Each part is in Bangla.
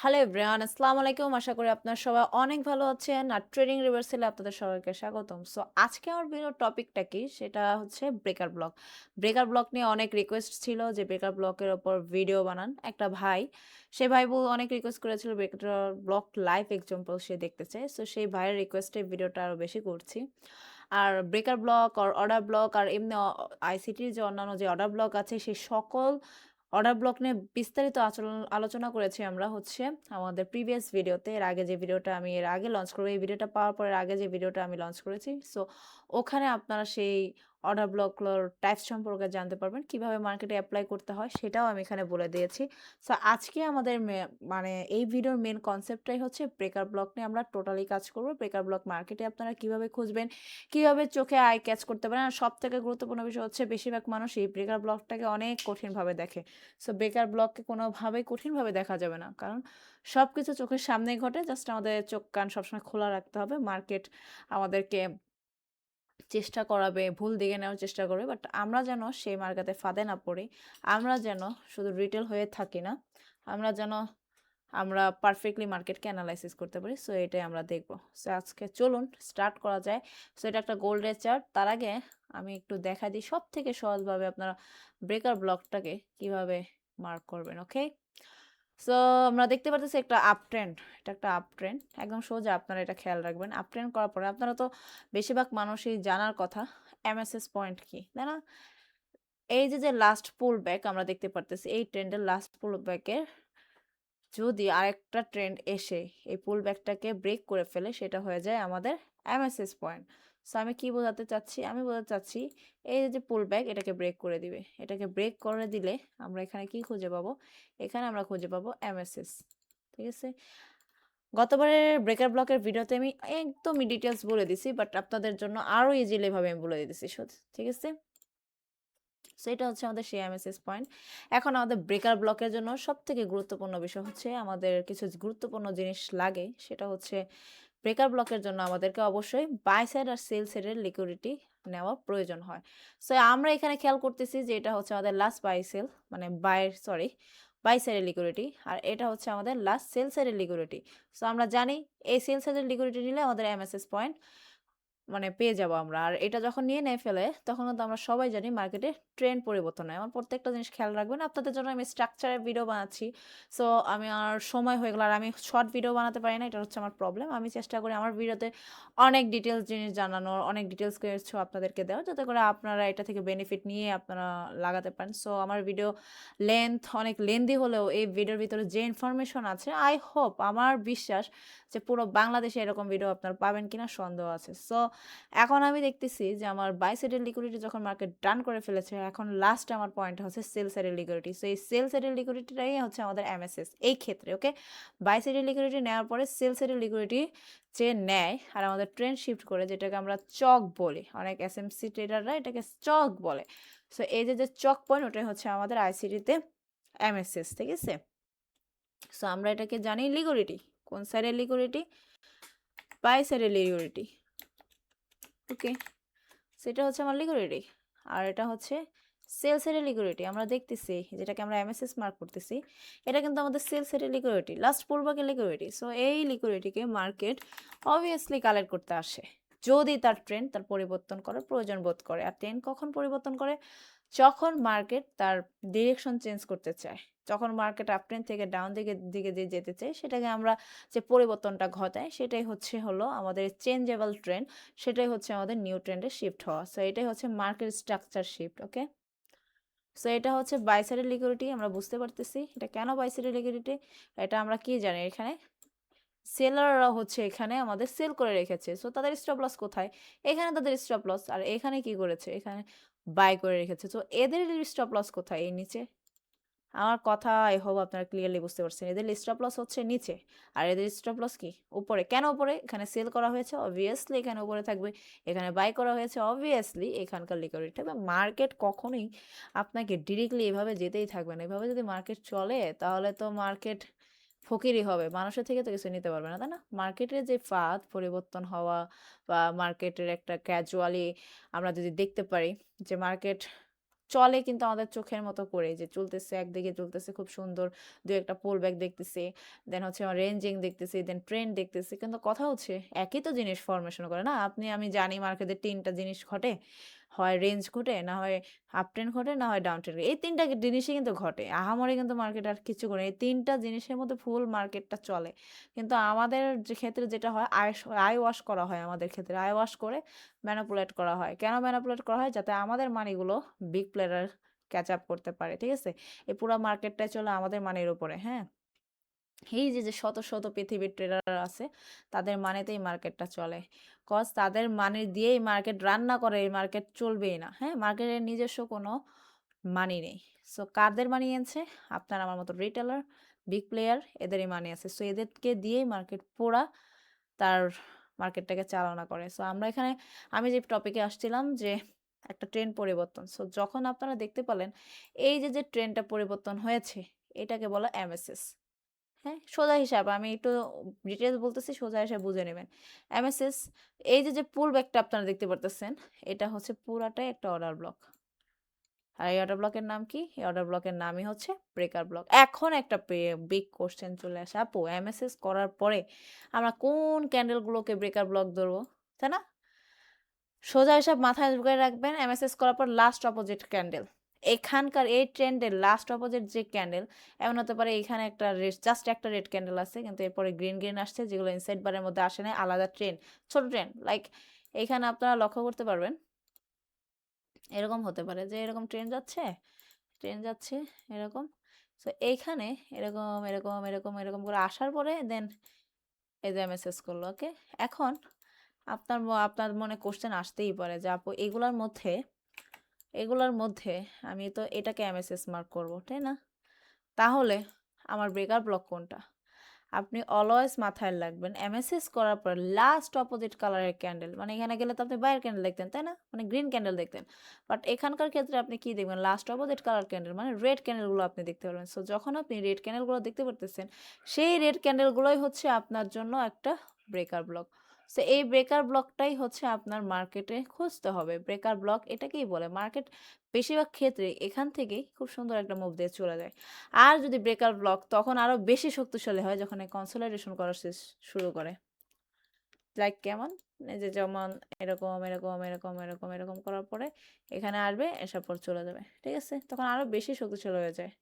হ্যালো এভরিওয়ান, আসসালামু আলাইকুম। আশা করি আপনারা সবাই অনেক ভালো আছেন। আর ট্রেডিং রিভার্সালে আপনাদের সবাইকে স্বাগতম। সো আজকে আমার ভিডিওর টপিকটা কি? সেটা হচ্ছে ব্রেকার ব্লক। ব্রেকার ব্লক নিয়ে অনেক রিকোয়েস্ট ছিল যে ব্রেকার ব্লকের উপর ভিডিও বানান। একটা ভাই, সে ভাই অনেক রিকোয়েস্ট করেছিল ব্রেকার ব্লক লাইভ এক্সাম্পল সে দেখতে চায়। সো সেই ভাইয়ের রিকোয়েস্টে ভিডিওটা আরো বেশি করছি। আর ব্রেকার ব্লক আর অর্ডার ব্লক আর এমনি আইসিটির যে অন্যান্য যে অর্ডার ব্লক আছে সেই সকল অর্ডার ব্লক নিয়ে বিস্তারিত আলোচনা করেছি আমরা হচ্ছে আমাদের প্রিভিয়াস ভিডিওতে। এর আগে যে ভিডিওটা আমি এর আগে লঞ্চ করব, এই ভিডিওটা পাওয়ার পর এর আগে যে ভিডিওটা আমি লঞ্চ করেছি। সো ওখানে আপনারা সেই অর্ডার ব্লকগুলোর টাইপস সম্পর্কে জানতে পারবেন। কিভাবে মার্কেটে এপ্লাই করতে হয় সেটাও আমি এখানে বলে দিয়েছি। সো আজকে আমাদের মানে এই ভিডিওর মেইন কনসেপ্টটাই হচ্ছে ব্রেকার ব্লক নিয়ে আমরা টোটালি কাজ করব। ব্রেকার ব্লক মার্কেটে আপনারা কিভাবে খুঁজবেন, কিভাবে চোখে আই ক্যাচ করতে পারেন। আর সবথেকে গুরুত্বপূর্ণ বিষয় হচ্ছে বেশিরভাগ মানুষ এই ব্রেকার ব্লকটাকে অনেক কঠিনভাবে দেখে। সো ব্রেকার ব্লককে কোনোভাবেই কঠিনভাবে দেখা যাবে না। কারণ সবকিছু চোখের সামনেই ঘটে। জাস্ট আমাদের চোখ কান সবসময় খোলা রাখতে হবে। মার্কেট আমাদেরকে চেষ্টা করাবে, ভুল দিকে নেওয়ার চেষ্টা করবে। বাট আমরা যেন সেই মার্কেটে ফাঁদে না পড়ি। আমরা যেন শুধু রিটেল হয়ে থাকি না। আমরা যেন আমরা পারফেক্টলি মার্কেটকে এনালাইসিস করতে পারি। সো এটাই আমরা দেখব। সো আজকে চলুন স্টার্ট করা যায়। সো এটা একটা গোল্ডের চার্ট। তার আগে আমি একটু দেখাই দিই সবথেকে সহজভাবে আপনারা ব্রেকার ব্লকটাকে কিভাবে মার্ক করবেন। ওকে? সো আমরা দেখতে পারতেছি একটা আপ ট্রেন্ড। এটা একটা আপ ট্রেন্ড। একদম সোজা, আপনারা এটা খেয়াল রাখবেন। আপ ট্রেন্ড করার পরে আপনারা তো বেশিরভাগ মানুষই জানার কথা এমএসএস পয়েন্ট কি, তাই না? এই যে লাস্ট পুল ব্যাক আমরা দেখতে পারতেছি, এই ট্রেন্ডের লাস্ট পুল ব্যাকের যদি আরেকটা ট্রেন্ড এসে এই পুল ব্যাকটাকে ব্রেক করে ফেলে, সেটা হয়ে যায় আমাদের এমএসএস পয়েন্ট। সো আমি কি বোঝাতে চাচ্ছি? আমি বোঝাতে চাচ্ছি এই যে পুল ব্যাক এটাকে ব্রেক করে দিবে। এটাকে ব্রেক করে দিলে আমরা এখানে কি খুঁজে পাবো? এখানে আমরা খুঁজে পাবো এমএসএস। ঠিক আছে? গতবারের ব্রেকার ব্লকের ভিডিওতে আমি একদমই ডিটেইলস বলে দিছি, বাট আপনাদের জন্য আরো ইজিলি ভাবে আমি বলে দিতেছি। ঠিক আছে? সো এটা হচ্ছে আমাদের সেই এমএসএস পয়েন্ট। এখন আমাদের ব্রেকার ব্লকের জন্য সবথেকে গুরুত্বপূর্ণ বিষয় হচ্ছে আমাদের কিছু গুরুত্বপূর্ণ জিনিস লাগে। সেটা হচ্ছে ব্রেকার ব্লকের জন্য আমাদেরকে অবশ্যই বাই সাইড আর সেল সাইডের লিকুইডিটি নেওয়া প্রয়োজন হয়। সো আমরা এখানে খেয়াল করতেছি যে এটা হচ্ছে আমাদের লাস্ট বাই সেল, মানে বাই সাইডের লিকুইডিটি, আর এটা হচ্ছে আমাদের লাস্ট সেল সাইডের লিকুইডিটি। সো আমরা জানি এই সেল সাইডের লিকুইডিটি নিলে আমাদের এমএসএস পয়েন্ট মানে পেয়ে যাবো আমরা। আর এটা যখন নিয়ে ফেলে তখন কিন্তু আমরা সবাই জানি মার্কেটে ট্রেন্ড পরিবর্তন হয়। আমার প্রত্যেকটা জিনিস খেয়াল রাখবেন। আপনাদের জন্য আমি স্ট্রাকচারের ভিডিও বানাচ্ছি। সো আমি আর সময় হয়ে গেল আর আমি শর্ট ভিডিও বানাতে পারি না। এটা হচ্ছে আমার প্রবলেম। আমি চেষ্টা করি আমার ভিডিওতে অনেক ডিটেইলস জিনিস জানানোর, অনেক ডিটেইলস কিছু আপনাদেরকে দেওয়ার, যাতে করে আপনারা এটা থেকে বেনিফিট নিয়ে আপনারা লাগাতে পারেন। সো আমার ভিডিও অনেক লেন্দি হলেও এই ভিডিওর ভিতরে যে ইনফরমেশন আছে, আই হোপ, আমার বিশ্বাস যে পুরো বাংলাদেশে এরকম ভিডিও আপনারা পাবেন কিনা সন্দেহ আছে। সো এখন আমি দেখতেছি যে আমার বাই সাইডের লিকুইডিটি যখন মার্কেট ডান করে ফেলেছে, এখন লাস্ট আমার পয়েন্ট হচ্ছে সেল সাইডের লিকুইডিটি। সো এই সেল সাইডের লিকুইডিটিটাই হচ্ছে আমাদের এমএসএস এই ক্ষেত্রে। ওকে? বাই সাইডের লিকুইডিটি নেওয়ার পরে সেল সাইডের লিকুইডিটি যে নেয় আর আমাদের ট্রেন্ড শিফট করে, যেটাকে আমরা চক বলি, অনেক এসএমসি ট্রেডাররা এটাকে চক বলে। সো এই যে চক পয়েন্ট, ওটাই হচ্ছে আমাদের আইসিটিতে এমএসএস। ঠিক আছে? সো আমরা এটাকে জানি লিকুইডিটি। কোন সাইডের লিকুইডিটি? বাই সাইডের লিকুইডিটি। ওকে? সেটা হচ্ছে আমার লিকুইডিটি। আর এটা হচ্ছে সেল সাইডের লিকুইডিটি। আমরা দেখতেছি যেটাকে আমরা এমএসএস মার্ক করতেছি। এটা কিন্তু আমাদের সেল সাইডের লিকুইডিটি, লাস্ট পুলব্যাকের লিকুইডিটি। সো এই লিকুইডিটিকে মার্কেট অবভিয়াসলি কালেক্ট করতে আসে। যদি তার ট্রেন্ড তার পরিবর্তন করার প্রয়োজন বোধ করে। আর ট্রেন্ড কখন পরিবর্তন করে? যখন মার্কেট তার ডিরেকশন চেঞ্জ করতে চায়। যখন মার্কেট আপ ট্রেন্ড থেকে ডাউন দিকে যে যেতে চায়, সেটাকে আমরা যে পরিবর্তনটা ঘটায় সেটাই হলো আমাদের চেঞ্জেবল ট্রেন্ড। সেটাই হচ্ছে আমাদের নিউ ট্রেন্ডে শিফট হওয়া। সো এটাই হচ্ছে মার্কেট স্ট্রাকচার শিফট। ওকে? সো এটা হচ্ছে বাই সাইডের লিকুইডিটি। আমরা বুঝতে পারতেছি এটা কেন বাই সাইডের লিকুইডিটি। এটা আমরা কি জানি, এখানে সেলাররা হচ্ছে এখানে আমাদের সেল করে রেখেছে। সো তাদের স্টপ লস কোথায়? এখানে তাদের স্টপ লস। আর এখানে কি করেছে? এখানে বাই করে রেখেছে। তো এদের স্টপ লস কোথায়? এই নিচে। আমার কথা আই হোপ আপনারা ক্লিয়ারলি বুঝতে পারছেন। এদের স্টপ লস হচ্ছে নিচে। আর এদের স্টপ লস কি? উপরে। কেন উপরে? এখানে সেল করা হয়েছে, obviously এখানে উপরে থাকবে। এখানে বাই করা হয়েছে, obviously এখানকার লিকুইডিটি থাকবে। মার্কেট কখনোই আপনাকে ডিরেক্টলি এভাবে যেতেই থাকবে না। এভাবে যদি মার্কেট চলে তাহলে তো মার্কেট ফকিরই হবে। মানুষের থেকে তো কিছু নিতে পারবে না, তাই না? মার্কেটের যে ফাঁদ পরিবর্তন হওয়া বা মার্কেটের একটা ক্যাজুয়ালি আমরা যদি দেখতে পারি যে মার্কেট চলে কিন্তু আমাদের চোখের মতো করে, যে চলতেছে একদিকে চলতেছে খুব সুন্দর, দু একটা পুল ব্যাক দেখতেছি, দেন হচ্ছে রেঞ্জিং দেখতেছি, দেন ট্রেন্ড দেখতেছি, কিন্তু কথা হচ্ছে একই তো জিনিস ফরমেশন করে না। আপনি আমি জানি মার্কেটে ৩টা জিনিস ঘটে, হয় রেঞ্জ ঘটে, না হয় আপ ট্রেন্ড ঘটে, না হয় ডাউন ট্রেন্ড। এই ৩টা জিনিসই কিন্তু ঘটে। আহামরি কিন্তু মার্কেট আর কিছু করে না। এই ৩টা জিনিসের মধ্যে ফুল মার্কেটটা চলে। কিন্তু আমাদের যে ক্ষেত্রে যেটা হয়, আই ওয়াশ করা হয় আমাদের ক্ষেত্রে। আই ওয়াশ করে ম্যানিপুলেট করা হয়। কেন ম্যানিপুলেট করা হয়? যাতে আমাদের মানিগুলো বিগ প্লেয়ার ক্যাচ আপ করতে পারে। ঠিক আছে? এই পুরা মার্কেটটাই চলে আমাদের মানির উপরে, হ্যাঁ? এই যে শত শত পৃথিবীর ট্রেডার আছে, তাদের মানেতেই মার্কেটটা চলে। তাদের মানি দিয়েই মার্কেট রান না করে এই মার্কেট চলবেই না। হ্যাঁ? মার্কেটের নিজস্ব কোনো মানি নেই। সো কাদের মানি আছে? আপনার আমার মতো রিটেলার, বিগ প্লেয়ার, এদেরই মানি আছে। সো এদেরকে দিয়েই মার্কেট পুরা তার মার্কেটটাকে চালনা করে। সো আমি যে টপিকে আসছিলাম, যে একটা ট্রেন্ড পরিবর্তন। সো যখন আপনারা দেখতে পেলেন এই যে ট্রেন্ডটা পরিবর্তন হয়েছে, এটাকে বলা এমএসএস। হ্যাঁ? সোজা হিসাব, আমি একটু ডিটেইলস বলতেছি, সোজা হিসাব বুঝে নেবেন। এমএসএস, এই যে পুল ব্যাকটা আপনারা দেখতে পারতেছেন, এটা হচ্ছে পুরাটাই একটা অর্ডার ব্লক। আর এই অর্ডার ব্লকের নাম কি? এই অর্ডার ব্লকের নামই হচ্ছে ব্রেকার ব্লক। এখন একটা বিগ কোশ্চেন চলে আসে, আপু এমএসএস করার পরে আমরা কোন ক্যান্ডেলগুলোকে ব্রেকার ব্লক ধরবো? তাই না? সোজা হিসাব মাথায় ঢুকায় রাখবেন, এমএসএস করার পর লাস্ট অপোজিট ক্যান্ডেল। এখানকার এই ট্রেন্ডের লাস্ট অপোজিট যে ক্যান্ডেল, এমন হতে পারে এখানে একটা জাস্ট একটা রেড ক্যান্ডেল আছে, কিন্তু এরপরে গ্রিন আসছে, যেগুলো ইনসাইড বারের মধ্যে আসে নাই, আলাদা ট্রেন্ড, ছোট ট্রেন্ড। লাইক এইখানে আপনারা লক্ষ্য করতে পারবেন, এরকম হতে পারে যে এরকম ট্রেন যাচ্ছে এরকম। সো এইখানে এরকম এরকম এরকম এরকম করে আসার পরে দেন এই যে মেসেজ করলো, ওকে। এখন আপনার মনে কোশ্চেন আসতেই পারে যে আপু এগুলার মধ্যে আমি তো এটাকে এমএসএস মার্ক করব, তাই না? তাহলে আমার ব্রেকার ব্লক কোনটা? আপনি অলওয়েজ মাথায় রাখবেন, এমএসএস করার পর লাস্ট অপোজিট কালারের ক্যান্ডেল, মানে এখানে গেলে তো আপনি বাইরের ক্যান্ডেল দেখতেন, তাই না? মানে গ্রিন ক্যান্ডেল দেখতেন। বাট এখানকার ক্ষেত্রে আপনি কি দেখবেন? লাস্ট অপোজিট কালার ক্যান্ডেল, মানে রেড ক্যান্ডেলগুলো আপনি দেখতে পারবেন। সো যখন আপনি রেড ক্যান্ডেলগুলো দেখতে পারতেছেন, সেই রেড ক্যান্ডেলগুলোই হচ্ছে আপনার জন্য একটা ব্রেকার ব্লক। সো এই ব্রেকার ব্লকটাই হচ্ছে আপনার মার্কেটে খুঁজতে হবে। ব্রেকার ব্লক এটাকেই বলে। মার্কেট বেশিরভাগ ক্ষেত্রে এখান থেকেই খুব সুন্দর একটা মুভ দিয়ে চলে যায়। আর যদি ব্রেকার ব্লক তখন আরো বেশি শক্তিশালী হয় যখন এই কনসোলিডেশন করা শুরু করে। লাইক কেমন? এই যে যেমন এরকম এরকম এরকম এরকম এরকম করার পরে এখানে আসবে, এসার পর চলে যাবে। ঠিক আছে? তখন আরো বেশি শক্তিশালী হয়ে যায়।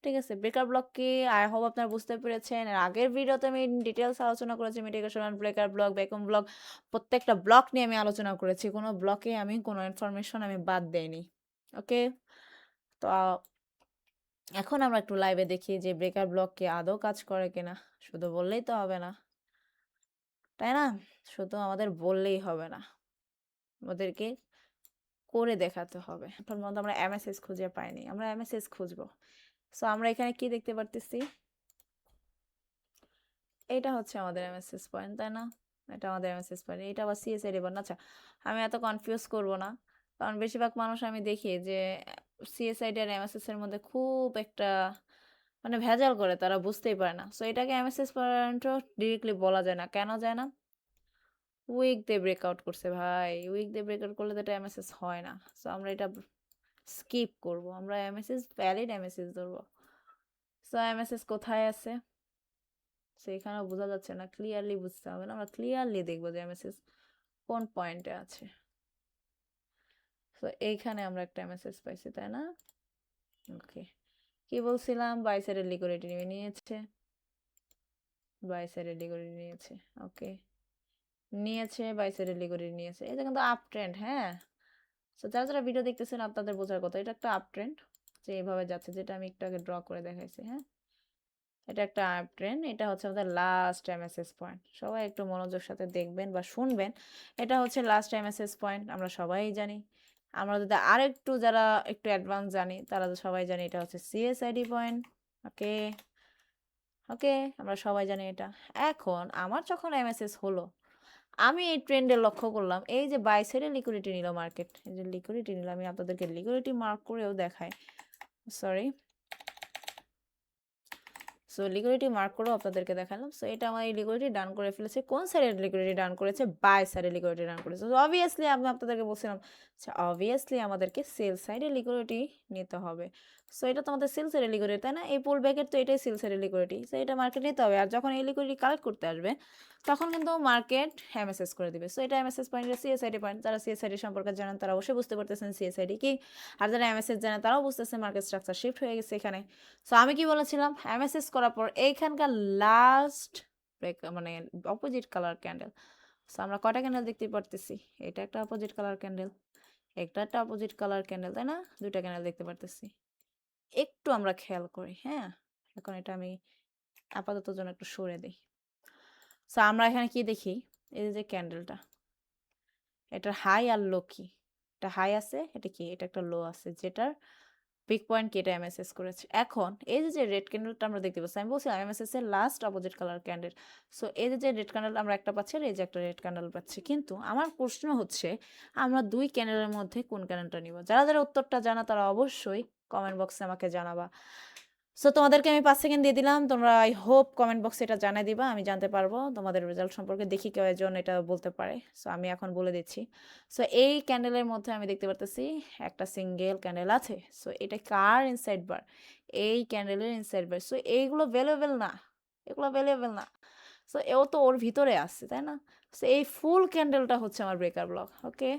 ঠিক আছে? ব্রেকার ব্লক কি? আই হোপ আপনারা বুঝতে পেরেছেন। এর আগের ভিডিওতে আমি ডিটেইলস আলোচনা করেছি, mitigation, breaker block, vacuum block, প্রত্যেকটা ব্লক নিয়ে আমি আলোচনা করেছি। কোনো ব্লকে আমি কোনো ইনফরমেশন আমি বাদ দেইনি। ওকে? তো এখন আমরা একটু লাইভে দেখি যে ব্রেকার ব্লক কি আদৌ কাজ করে কিনা। শুধু বললেই তো হবে না, তাই না? শুধু আমাদের বললেই হবে না, ওদেরকে করে দেখাতে হবে। এখন পর্যন্ত আমরা এমএসএস খুঁজে পাইনি, আমরা এমএসএস খুঁজবো। সো আমরা এখানে কি দেখতে পারতেছি? এটা হচ্ছে আমাদের এমএসএস পয়েন্ট, তাই না? এটা আমাদের এমএসএস পয়েন্ট, এটা আবার সিএসআইডি বান। আচ্ছা, আমি এত কনফিউজ করব না, কারণ বেশিরভাগ মানুষ আমি দেখি যে সিএসআইডি আর এমএসএস এর মধ্যে খুব একটা মানে ভেজাল করে, তারা বুঝতেই পারে না। সো এটাকে এমএসএস পয়েন্টও ডিরেক্টলি বলা যায় না। কেন যায় না? উইক দিয়ে ব্রেকআউট করছে ভাই, উইক দিয়ে ব্রেকআউট করলে তো এটা এমএসএস হয় না। সো আমরা এটা স্কিপ করব, আমরা এমএসএস ভ্যালিড এমএসএস ধরবো। সো এমএসএস কোথায় আছে? সো এখানেও বোঝা যাচ্ছে না, ক্লিয়ারলি বুঝতে হবে না, আমরা ক্লিয়ারলি দেখবো যে এমএসএস কোন পয়েন্টে আছে। সো এইখানে আমরা একটা এমএসএস পাইছি, তাই না? ওকে, কি বলছিলাম? বাই সাইডের লিকুইডিটি নিয়েছে, বাই সাইডের লিকুইডিটি নিয়েছে, ওকে, নিয়েছে, বাই সাইডের লিকুইডিটি নিয়েছে। এটা কিন্তু আপ ট্রেন্ড, হ্যাঁ। সো যারা যারা ভিডিও দেখতেছেন আপনাদের বোঝার কথা, এটা একটা আপ ট্রেন্ড, যে এইভাবে যাচ্ছে, যেটা আমি একটু আগে ড্র করে দেখাইছি, হ্যাঁ। এটা একটা আপ ট্রেন্ড, এটা হচ্ছে আমাদের লাস্ট এমএসএস পয়েন্ট। সবাই একটু মনোযোগ সাথে দেখবেন বা শুনবেন। এটা হচ্ছে লাস্ট এমএসএস পয়েন্ট, আমরা সবাই জানি। আমরা যদি আরেকটু যারা একটু অ্যাডভান্স জানি, তারা তো সবাই জানি এটা হচ্ছে সিএসআইডি পয়েন্ট। ওকে, ওকে, আমরা সবাই জানি এটা। এখন আমার যখন এমএসএস হলো, আমি এই ট্রেন্ডে লক্ষ্য করলাম, এই যে বাই সাইডে লিকুইডিটি নিল মার্কেট, এই যে লিকুইডিটি নিল, আমি আপনাদেরকে লিকুইডিটি মার্ক করেও দেখাই। সরি, সো লিকুইডিটি মার্ক করেও আপনাদেরকে দেখালাম। সো এটা আমার এই লিকুইডিটি ডান করে ফেলেছে। কোন সাইডের লিকুইডিটি ডান করেছে? বাই সাইডের লিকুইডিটি ডান করেছে। সো অবভিয়াসলি আমি আপনাদেরকে বলছিলাম অবভিয়াসলি আমাদেরকে সেল সাইডের লিকুইডিটি নিতে হবে। সো এটা তো আমাদের সেল সাইডের লিকুইডিটি, তাই না? এই পুল ব্যাকের তো এটাই সেল সাইডের লিকুইডিটি। সো এটা মার্কেট নিতে হবে। আর যখন এই লিকুইডিটি কালেক্ট করতে আসবে তখন কিন্তু মার্কেট এমএসএস করে দিবে। সো এটা এমএসএস পয়েন্ট, সিএসআইডি পয়েন্ট। যারা সিএসআইডি সম্পর্কে জানেন তারা অবশ্যই বুঝতে পারতেছেন সিএসআইডি কি। আর যারা এমএসএস জানেন তারাও বুঝতেছে মার্কেট স্ট্রাকচার শিফট হয়ে গেছে এখানে। সো আমি কি বলেছিলাম? এমএসএস করার পর এইখানকার লাস্ট ব্রেক মানে অপোজিট কালার ক্যান্ডেল। সো আমরা কয়টা ক্যান্ডেল দেখতে পারতেছি? এটা একটা অপোজিট কালার ক্যান্ডেল, একটা অপোজিট কালার ক্যান্ডেল, তাই না? দুইটা ক্যান্ডেল দেখতে পারতেছি। একটু আমরা খেয়াল করি, হ্যাঁ? এখন এটা আমি আপাতত জন্য একটু সরে দিই। সো আমরা এখানে কি দেখি? এই যে ক্যান্ডেলটা, এটার হাই আর লো কি? এটা হাই আছে, এটা কি? এটা একটা লো আছে যেটার বিগ পয়েন্ট কেটে এমএসএস করেছে। এখন এই যে রেড ক্যান্ডেলটা আমরা দেখতে পাচ্ছি, আমি বলছিলাম এমএসএস এর last opposite colour candle. So এই যে রেড ক্যান্ডেল আমরা একটা পাচ্ছি আর এই যে একটা রেড ক্যান্ডেল পাচ্ছি, কিন্তু আমার প্রশ্ন হচ্ছে আমরা দুই ক্যান্ডেলের মধ্যে কোন ক্যান্ডেলটা নিব? যারা যারা উত্তরটা জানা তারা অবশ্যই কমেন্ট বক্সে আমাকে জানাবা। সো তোমাদেরকে আমি 5 সেকেন্ড দিয়ে দিলাম। তোমরা আই হোপ কমেন্ট বক্সে এটা জানাই দিবা, আমি জানতে পারবো তোমাদের রেজাল্ট সম্পর্কে। দেখি কয়জন এটা বলতে পারে। সো আমি এখন বলে দিচ্ছি। সো এই ক্যান্ডেলের মধ্যে আমি দেখতে পারতেছি একটা সিঙ্গেল ক্যান্ডেল আছে। সো এটা কার ইনসাইড বার? এই ক্যান্ডেলের ইনসাইড বার। সো এইগুলো ভ্যালুয়েবল না, এগুলো ভ্যালুয়েবল না। সো এও তো ওর ভিতরে আছে, তাই না? সো এই ফুল ক্যান্ডেলটা হচ্ছে আমার ব্রেকার ব্লক। ওকে,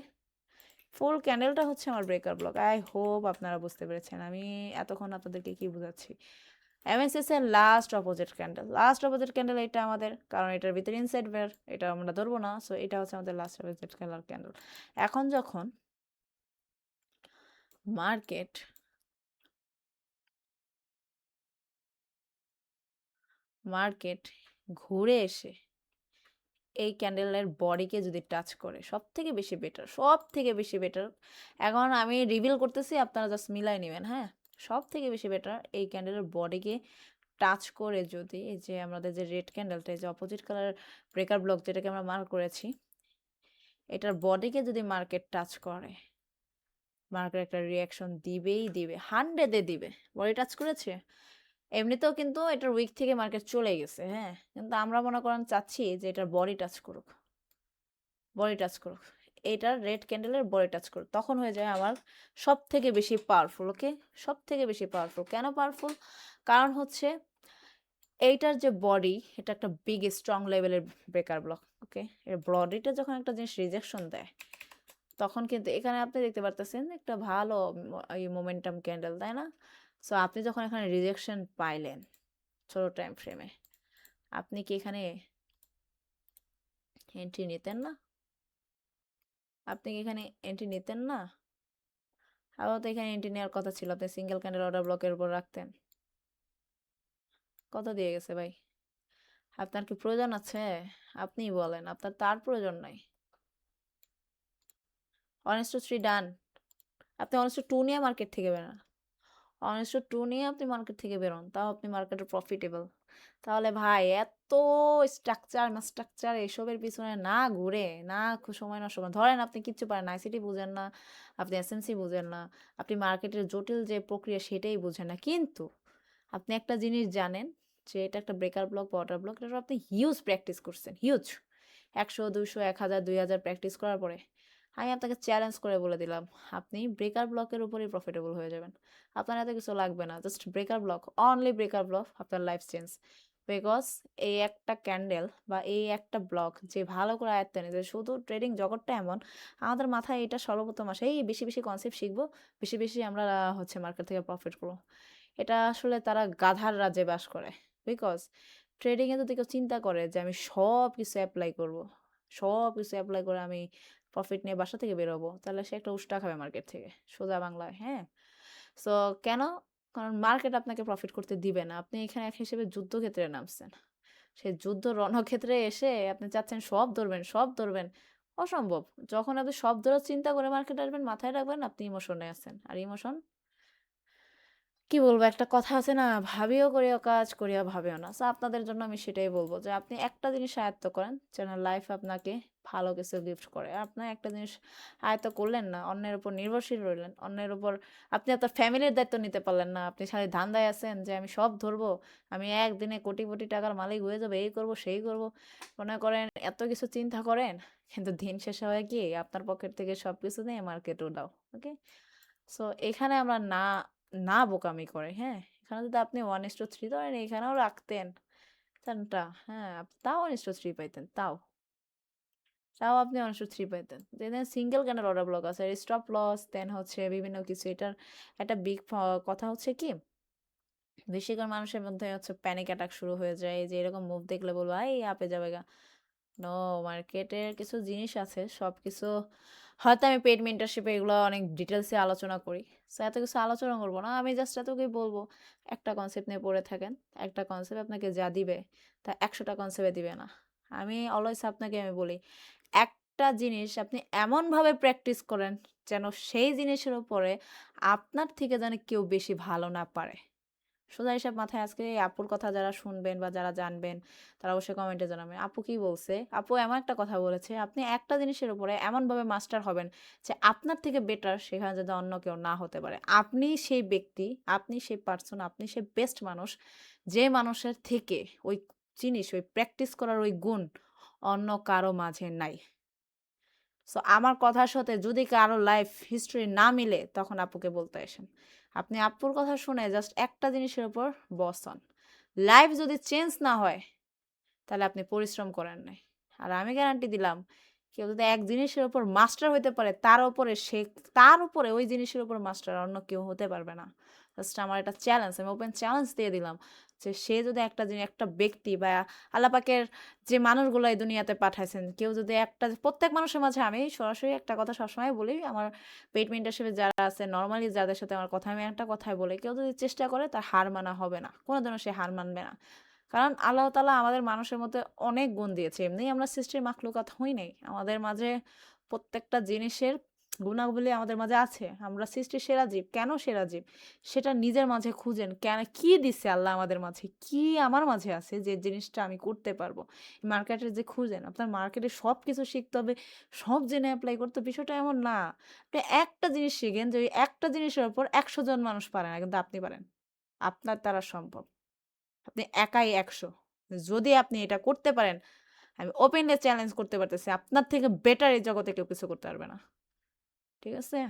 ফুল ক্যান্ডেলটা হচ্ছে আমার ব্রেকার ব্লক। আই হোপ আপনারা বুঝতে পেরেছেন আমি এতক্ষণ আপনাদেরকে কি বোঝাচ্ছি। এমএসএস এর last opposite candle, last opposite candle এটা আমাদের, কারণ এটার ভিতরে ইনসাইড বের, এটা আমরা ধরবো না। সো এটা হচ্ছে আমাদের লাস্ট অপোজিট কালার ক্যান্ডেল। এখন যখন মার্কেট মার্কেট ঘুরে এসে এই ক্যান্ডেলের বডিকে যদি টাচ করে, সব থেকে বেশি বেটার, সব থেকে বেশি বেটার। এখন আমি রিভিল করতেছি, আপনারা জাস্ট মিলাই নেবেন, হ্যাঁ? সব থেকে বেশি বেটার এই ক্যান্ডেলের বডিকে টাচ করে যদি এই যে আমাদের যে রেড ক্যান্ডেলটা, এই যে অপোজিট কালার ব্রেকার ব্লক যেটাকে আমরা মার্ক করেছি, এটার বডিকে যদি মার্কেট টাচ করে, মার্কেট একটা রিয়াকশন দিবেই দিবে, 100-এ দিবে। বডি টাচ করেছে, এমনিতেও কিন্তু এটার উইক থেকে মার্কেট চলে গেছে, হ্যাঁ? কিন্তু আমরা মনে করেন চাচ্ছি যে এটার বডি টাচ করুক, বডি টাচ করুক, এটার রেড ক্যান্ডেলের বডি টাচ করুক, তখন হয়ে যায় আমার সব থেকে বেশি পাওয়ারফুল। ওকে, সব থেকে বেশি পাওয়ারফুল। কেন পাওয়ারফুল? কারণ হচ্ছে এইটার যে বডি, এটা একটা বিগ স্ট্রং লেভেলের ব্রেকার ব্লক। ওকে, এর বডিটা যখন একটা জিনিস রিজেকশন দেয় তখন কিন্তু এখানে আপনি দেখতে পারতেছেন একটা ভালো এই মোমেন্টাম ক্যান্ডেল, তাই না? সো আপনি যখন এখানে রিজেকশন পাইলেন ছোট টাইম ফ্রেমে, আপনি কি এখানে এন্ট্রি নিতেন না? আপনি কি এখানে এন্ট্রি নিতেন না? আবার তো এখানে এন্ট্রি নেওয়ার কথা ছিল, আপনি সিঙ্গেল ক্যান্ডেল অর্ডার ব্লকের উপর রাখতেন। কত দিয়ে গেছে ভাই? আপনার কি প্রয়োজন আছে? আপনিই বলেন, আপনার তার প্রয়োজন নাই। অনেস্ট টু 3 ডান। আপনি অনেস্ট টু 2 নিয়ে মার্কেট থেকে বেরোন। অনেস্ট টু 2 নিয়ে আপনি মার্কেট থেকে বেরোন, তাও আপনি মার্কেটে প্রফিটেবল। তাহলে ভাই এত স্ট্রাকচার এসবের পিছনে না ঘুরে, না সময় নষ্ট করেন। ধরেন আপনি কিচ্ছু পারেন না, আইসিটি বুঝেন না, আপনি এসএনসি বুঝেন না, আপনি মার্কেটের জটিল যে প্রক্রিয়া সেটাই বুঝেন না। কিন্তু আপনি একটা জিনিস জানেন যে এটা একটা ব্রেকার ব্লক, ওয়াটার ব্লক, এটা আপনি হিউজ প্র্যাকটিস করছেন, হিউজ। 100, 200, 1000, 2000 প্র্যাকটিস করার পরে আমি আপনাকে চ্যালেঞ্জ করে বলে দিলাম, আপনি ব্রেকার ব্লকের উপরেই প্রফিটেবল হয়ে যাবেন। আপনার এত কিছু লাগবে না, just breaker block, only breaker block, আপনার লাইফ চেঞ্জ। বিকজ এই একটা ক্যান্ডেল বা এই একটা ব্লক যে ভালো করে আয়ত্তে নিতে, শুধু ট্রেডিং জগৎটা এমন, আমাদের মাথায় এটা সর্বপ্রথম আসে এই বেশি বেশি কনসেপ্ট শিখবো, বেশি বেশি আমরা হচ্ছে মার্কেট থেকে প্রফিট করবো। এটা আসলে তারা গাধার রাজ্যে বাস করে। বিকজ ট্রেডিংয়ে যদি কেউ চিন্তা করে যে আমি সব কিছু অ্যাপ্লাই করব, সব কিছু অ্যাপ্লাই করে আমি প্রফিট নিয়ে বাসা থেকে বেরোবো, তাহলে সে একটা উষ্টা খাবে মার্কেট থেকে, সোজা বাংলায়, হ্যাঁ? সো কেন? কারণ মার্কেট আপনাকে প্রফিট করতে দিবে না। আপনি এখানে এক হিসেবে যুদ্ধক্ষেত্রে নামছেন। সেই যুদ্ধ রণক্ষেত্রে এসে আপনি চাচ্ছেন সব ধরবেন, সব ধরবেন। অসম্ভব। যখন আপনি সব ধরার চিন্তা করে মার্কেটে আসবেন, মাথায় রাখবেন আপনি ইমোশনে আছেন। আর ইমোশন কি বলবো? একটা কথা আছে না? ভাবিও করিও কাজ, করিয়া ভাবিও না। সো আপনাদের জন্য আমি সেটাই বলব যে আপনি একটা জিনিস আয়ত্ত করেন যেন লাইফ আপনাকে ভালো কিছু গিফট করে। আপনি একটা জিনিস আয়ত্ত করলেন না, অন্যের উপর নির্ভরশীল রইলেন। অন্যের উপর আপনি আপনার ফ্যামিলির দায়িত্ব নিতে পারলেন না। আপনি খালি ধান্দায় আছেন যে আমি সব ধরবো। আমি একদিনে কোটি, কোটি টাকার মালিক হয়ে যাবো। এই করব, সেই করব। মনে করেন এত কিছু চিন্তা করেন। কিন্তু দিন শেষে হয় কি? আপনার পকেট থেকে সবকিছু নিয়ে মার্কেটে উঠাও। ওকে? সো এখানে আমরা না বোকামি করে, হ্যাঁ? এখানে যদি আপনি 1:3 ধরেন এখানেও রাখতেন টা হ্যাঁ, তাও 1:3 পাইতেন। তাও আপনি 1:3 পাইতেন। দেন সিঙ্গেল ক্যান্ডেল অর্ডার ব্লক আছে। স্টপ লস দেন হচ্ছে বিভিন্ন কিছু। এটার একটা বিগ কথা হচ্ছে কি? বেশিরভাগ মানুষের মধ্যে হচ্ছে প্যানিক অ্যাটাক শুরু হয়ে যায়। এই যে এরকম মুভ দেখলে বলবো, "এই আপে যাবে গা।" নো, মার্কেটের কিছু জিনিস আছে। সবকিছু হয়তো আমি পেইড মেন্টরশিপে এগুলো অনেক ডিটেইলসে আলোচনা করি। সো এত কিছু আলোচনা করব না। আমি জাস্ট এতটুকুই বলবো, একটা কনসেপ্ট নিয়ে পড়ে থাকেন। একটা কনসেপ্ট আপনাকে যা দিবে, তা ১০০ টা কনসেপ্টে দিবে না। আমি অলওয়েজ আপনাকে বলি, একটা জিনিস আপনি এমনভাবে প্র্যাকটিস করেন, যেন সেই জিনিসের উপরে আপনার থেকে যেন কেউ বেশি ভালো না পারে। সোজা হিসাব মাথায় আজকে এই আপুর কথা যারা শুনবেন বা যারা জানবেন তারা অবশ্যই কমেন্টে জানাবেন। আপু কি বলছে? আপু এমন একটা কথা বলেছে, আপনি একটা জিনিসের উপরে এমনভাবে মাস্টার হবেন যে আপনার থেকে বেটার সেখানে যাতে অন্য কেউ না হতে পারে। আপনি সেই ব্যক্তি, আপনি সেই পারসন, আপনি সেই বেস্ট মানুষ যে মানুষের থেকে ওই জিনিস, ওই প্র্যাকটিস করার ওই গুণ অন্য কারো মাঝে নাই। সো আমার কথার সাথে যদি কারো লাইফ হিস্ট্রি না মিলে তখন আপুকে বলতে আসেন। আপনি আপুর কথা শুনে জাস্ট একটা জিনিসের উপর বস হন। লাইফ যদি চেঞ্জ না হয় তাহলে আপনি পরিশ্রম করেন নাই। আর আমি গ্যারান্টি দিলাম কেউ যদি এক জিনিসের উপর মাস্টার হইতে পারে তার উপরে ওই জিনিসের উপর মাস্টার অন্য কেউ হতে পারবে না। জাস্ট আমার একটা চ্যালেঞ্জ, আমি ওপেন চ্যালেঞ্জ দিয়ে দিলাম যে সে যদি একটা জিনিস, একটা ব্যক্তি বা আল্লাহ পাকের যে মানুষগুলো এই দুনিয়াতে পাঠাইছেন, কেউ যদি একটা, প্রত্যেক মানুষের মাঝে আমি সরাসরি একটা কথা সবসময় বলি, আমার পেইড মেন্টরশিপে যারা আছে নরমালি যাদের সাথে আমার কথা, আমি একটা কথাই বলি, কেউ যদি চেষ্টা করে তার হার মানা হবে না, কোনোদিনও সে হার মানবে না। কারণ আল্লাহ তাআলা আমাদের মানুষের মধ্যে অনেক গুণ দিয়েছে। এমনিই আমরা সৃষ্টির মাখলুকাত হই নাই। আমাদের মাঝে প্রত্যেকটা জিনিসের গুণাবলী আমাদের মাঝে আছে। আমরা সৃষ্টির সেরা জীব। কেন সেরা জীব? সেটা নিজের মাঝে খুঁজেন। কি দিছে আল্লাহ আমাদের মাঝে? কি আমার মাঝে আছে যে জিনিসটা আমি করতে পারবো? মার্কেটে যে খুঁজেন, আপনার মার্কেটে সবকিছু শিখতে হবে, সব জেনে এপ্লাই করতে হবে, বিষয়টা এমন না। আপনি একটা জিনিস শিখেন যে ওই একটা জিনিসের উপর ১০০ জন মানুষ পারে না, কিন্তু আপনি পারেন। আপনার দ্বারা সম্ভব। আপনি একাই ১০০। যদি আপনি এটা করতে পারেন, আমি ওপেনলি চ্যালেঞ্জ করতে পারতেছি, আপনার থেকে বেটার এই জগতে কেউ কিছু করতে পারবে না। ঠিক আছে?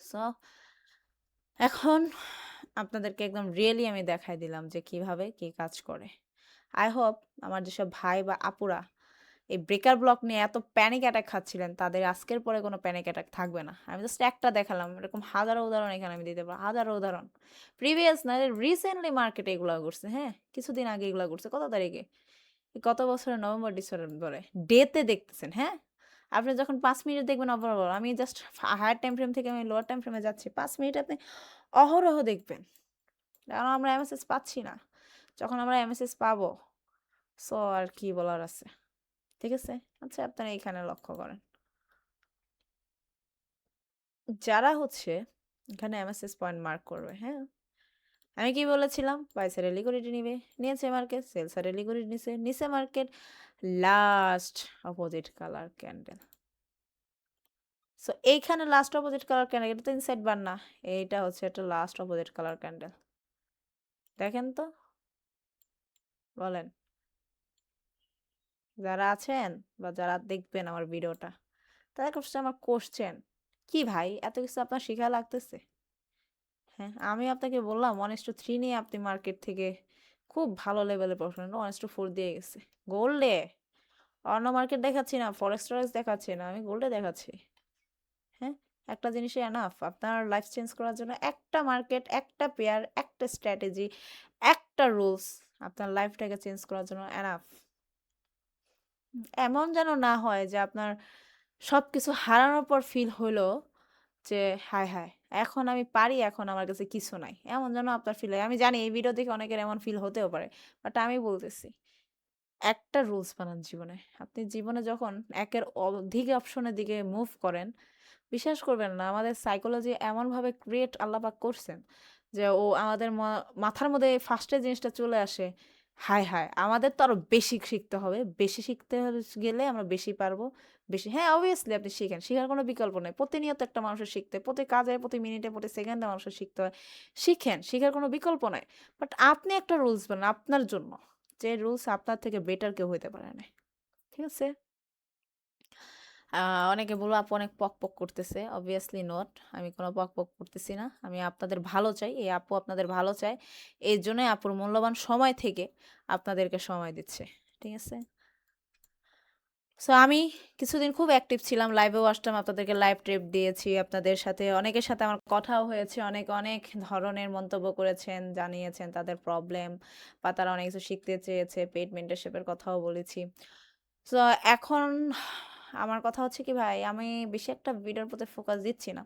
সো এখন আপনাদেরকে একদম রিয়েলি আমি দেখাই দিলাম যে কিভাবে কি কাজ করে। আই হোপ আমার যেসব ভাই বা আপুরা এই ব্রেকার ব্লক নিয়ে এত প্যানিক অ্যাটাক খাচ্ছিলেন, তাদের আজকের পরে কোনো প্যানিক অ্যাটাক থাকবে না। আমি জাস্ট একটা দেখালাম। এরকম হাজারো উদাহরণ এখানে আমি দিতে পারব। হাজারো উদাহরণ। প্রিভিয়াস না, রিসেন্টলি মার্কেটে এগুলা ঘটছে, হ্যাঁ? কিছুদিন আগে এগুলা ঘটছে। কত তারিখে? এই গত বছরের নভেম্বর, ডিসেম্বরে। ডেতে দেখতেছেন, হ্যাঁ? আপনি যখন ৫ মিনিট দেখবেন ওভারঅল, আমি জাস্ট হায়ার টাইম ফ্রেম থেকে আমি লোয়ার টাইম ফ্রেমে যাচ্ছি। ৫ মিনিট আপনি অহরহ দেখবেন। কারণ আমরা এমএসএস পাচ্ছি না। যখন আমরা এমএসএস পাবো, সো আর কি বলার আছে। ঠিক আছে? আচ্ছা আপনারা এইখানে লক্ষ্য করেন। যারা হচ্ছে এখানে এমএসএস পয়েন্ট মার্ক করবে, হ্যাঁ? আমি কি বলেছিলাম? বাই সাইডে লিকুইডিটি নিবে। নিয়েছে মার্কেট, সেল সাইডে লিকুইডিটি নিছে। নিছে market, last opposite colour candle. So এইখানে লাস্ট অপোজিট কালার ক্যান্ডেল, এটা তো ইনসাইড বার না। এইটা হচ্ছে একটা লাস্ট অপোজিট কালার ক্যান্ডেল। দেখেন তো, বলেন। যারা আছেন বা যারা দেখবেন আমার ভিডিওটা, তাদের কাছে আমার কোশ্চেন, কি ভাই এত কিছু আপনার শিখা লাগতেছে? হ্যাঁ, আমি আপনাকে বললাম 1:3 নিয়ে আপনি মার্কেট থেকে খুব ভালো লেভেলে পড়াশোনা 1:4 দিয়ে গেছে। গোল্ডে অন্য মার্কেট দেখাচ্ছি না, ফরেক্স দেখাচ্ছি না, আমি গোল্ডে দেখাচ্ছি। হ্যাঁ, একটা জিনিসই এনাফ আপনার লাইফ চেঞ্জ করার জন্য। একটা মার্কেট, একটা পেয়ার, একটা স্ট্র্যাটেজি, একটা রুলস আপনার লাইফটাকে চেঞ্জ করার জন্য এনাফ। এমন যেন না হয় যে আপনার সবকিছু হারানোর পর ফিল হলো যে হায় হায় এখন আমি পারি, এখন আমার কাছে কিছু নাই, এমন যেন আপনার ফিল হয়। আমি জানি এই ভিডিও দেখে অনেকের এমন ফিল হতেও পারে, বাট আমি বলতেছি একটা রুলস বানান জীবনে। আপনি জীবনে যখন একের অধিক অপশনের দিকে মুভ করেন, বিশ্বাস করবেন না, আমাদের সাইকোলজি এমনভাবে ক্রিয়েট আল্লাহ পাক করছেন যে ও আমাদের মাথার মধ্যে ফার্স্টে জিনিসটা চলে আসে, হায়, হায়! আমাদের তো আরো বেশি শিখতে হবে। বেশি শিখতে গেলে আমরা বেশি পারবো। বেশি হ্যাঁ, obviously আপনি শিখেন। শিখার কোনো বিকল্প নাই। প্রতিনিয়ত একটা মানুষের শিখতে, প্রতি কাজে, প্রতি মিনিটে, প্রতি সেকেন্ডে মানুষের শিখতে হয়। শিখেন, শিখার কোনো বিকল্প নাই। বাট আপনি একটা রুলস বানান আপনার জন্য। যে রুলস আপনার থেকে বেটার কেউ হইতে পারে না। ঠিক আছে? আ অনেকে বলবে আপু অনেক পকপক করতেছে। obviously not. আমি কোনো পকপক করতেছি না। আমি আপনাদের ভালো চাই। এই আপু আপনাদের ভালো চায়। এজন্যই আপুর মূল্যবান সময় থেকে আপনাদেরকে সময় দিচ্ছে। ঠিক আছে? সো আমি কিছুদিন খুব অ্যাক্টিভ ছিলাম। লাইভেও আসতাম। আপনাদেরকে লাইভ ট্রিপ দিয়েছি। আপনাদের সাথে অনেকের সাথে আমার কথাও হয়েছে। অনেকে অনেক ধরনের মন্তব্য করেছেন, জানিয়েছেন তাদের প্রবলেম বা তারা অনেক কিছু শিখতে চেয়েছে। পেইড মেন্টরশিপ এর কথাও বলেছি। সো এখন আমার কথা হচ্ছে কি ভাই, আমি বেশি একটা ভিডিওর প্রতি ফোকাস দিচ্ছি না।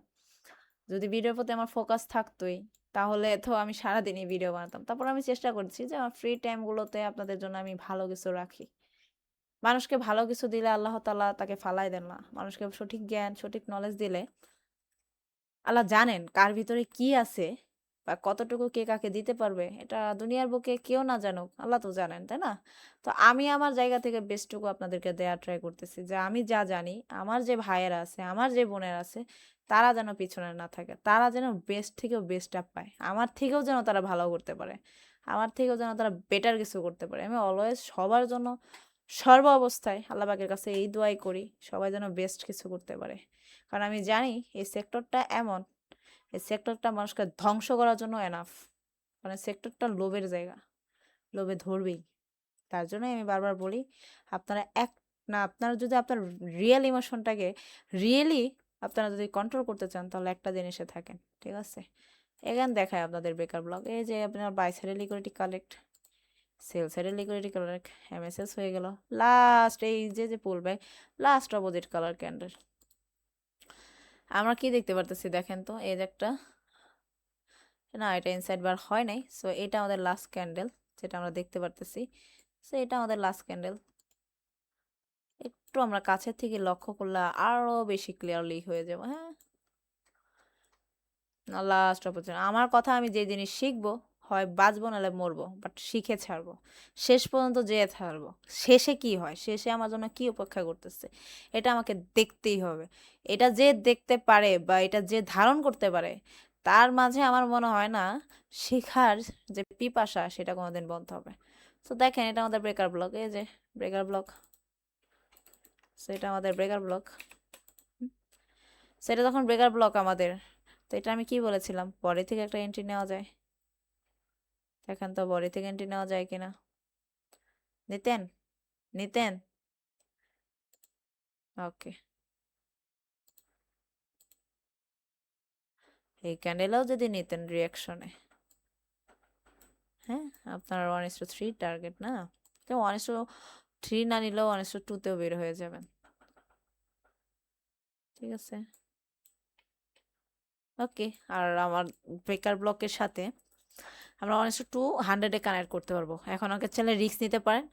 যদি ভিডিওর প্রতি আমার ফোকাস থাকতই, তাহলে তো আমি সারাদিনই ভিডিও বানাতাম। তারপর আমি চেষ্টা করছি যে আমার ফ্রি টাইম গুলোতে আপনাদের জন্য আমি ভালো কিছু রাখি। মানুষকে ভালো কিছু দিলে আল্লাহ তাআলা তাকে ফালায় দেন না। মানুষকে সঠিক জ্ঞান, সঠিক নলেজ দিলে আল্লাহ জানেন কার ভিতরে কি আছে বা কতটুকু কে কাকে দিতে পারবে এটা দুনিয়ার বুকে কেউ না জানুক আল্লাহ তো জানেন, তাই না? তো আমি আমার জায়গা থেকে বেস্টটুকু আপনাদেরকে দেয়ার ট্রাই করতেছি যে আমি যা জানি, আমার যে ভাইয়েরা আছে, আমার যে বোনেরা আছে, তারা যেন পিছনে না থাকে। তারা যেন বেস্ট থেকেও বেস্টটা পায়। আমার থেকেও যেন তারা ভালো করতে পারে। আমার থেকেও যেন তারা বেটার কিছু করতে পারে। আমি অলওয়েজ সবার জন্য সর্ব অবস্থায় আল্লাহ পাকের কাছে এই দোয়াই করি, সবাই যেন বেস্ট কিছু করতে পারে। কারণ আমি জানি এই সেক্টরটা এমন, এই সেক্টরটা মানুষকে ধ্বংস করার জন্য এনাফ। মানে সেক্টরটা লোভের জায়গা। লোভে ধরবেই। তার জন্যই আমি বারবার বলি, আপনারা আপনারা যদি আপনার রিয়েল ইমোশনটাকে রিয়েলি আপনারা যদি কন্ট্রোল করতে চান, তাহলে একটা জিনিসে থাকেন। ঠিক আছে? এখানে দেখায় আপনাদের বেকার ব্লগ। এই যে আপনার বাই সাইডের লিকুইডিটি কালেক্ট, সেল সাইডের লিকুইডিটি কালেক্ট, এমএসএস হয়ে গেল। লাস্ট এই যে পুল back, last opposite colour candle. আমরা কি দেখতে পারতেছি দেখেন তো, এই যে একটা, না এটা ইনসাইড বার হয় নাই। সো এটা আমাদের লাস্ট ক্যান্ডেল, যেটা আমরা দেখতে পারতেছি। সো এটা আমাদের লাস্ট ক্যান্ডেল। একটু আমরা কাছের থেকে লক্ষ্য করলে আরো বেশি ক্লিয়ারলি হয়ে যাবো। হ্যাঁ, লাস্ট অপরচুনিটি। আমার কথা, আমি যে জিনিস শিখবো, হয় বাঁচবো নাহলে মরবো, বাট শিখে ছাড়বো। শেষ পর্যন্ত যেয়ে ছাড়বো। শেষে কি হয়, শেষে আমার জন্য কি অপেক্ষা করতেছে, এটা আমাকে দেখতেই হবে। এটা যে দেখতে পারে বা এটা যে ধারণ করতে পারে, তার মাঝে আমার মনে হয় না শেখার যে পিপাসা সেটা কোনোদিন বন্ধ হবে। তো দেখেন, এটা আমাদের ব্রেকার ব্লক। এই যে ব্রেকার ব্লক, সেটা আমাদের ব্রেকার ব্লক। সেটা তখন ব্রেকার ব্লক আমাদের। তো এটা আমি কি বলেছিলাম, পরে থেকে একটা এন্ট্রি নেওয়া যায়। দেখেন তো পরে থেকে এন্ট্রি নেওয়া যায় কিনা। নিতেন, নিতেন। ওকে, এই ক্যান্ডেলও যদি নিতেন রিয়াকশনে, হ্যাঁ, আপনার 1:3 টার্গেট না, তো 1:3 না নিলেও 1:2 তেও বের হয়ে যাবেন। ঠিক আছে? ওকে। আর আমার ব্রেকার ব্লকের সাথে আমরা 1:2 100 এ কানেক্ট করতে পারবো। এখন আমাকে চাইলে রিস্ক নিতে পারেন,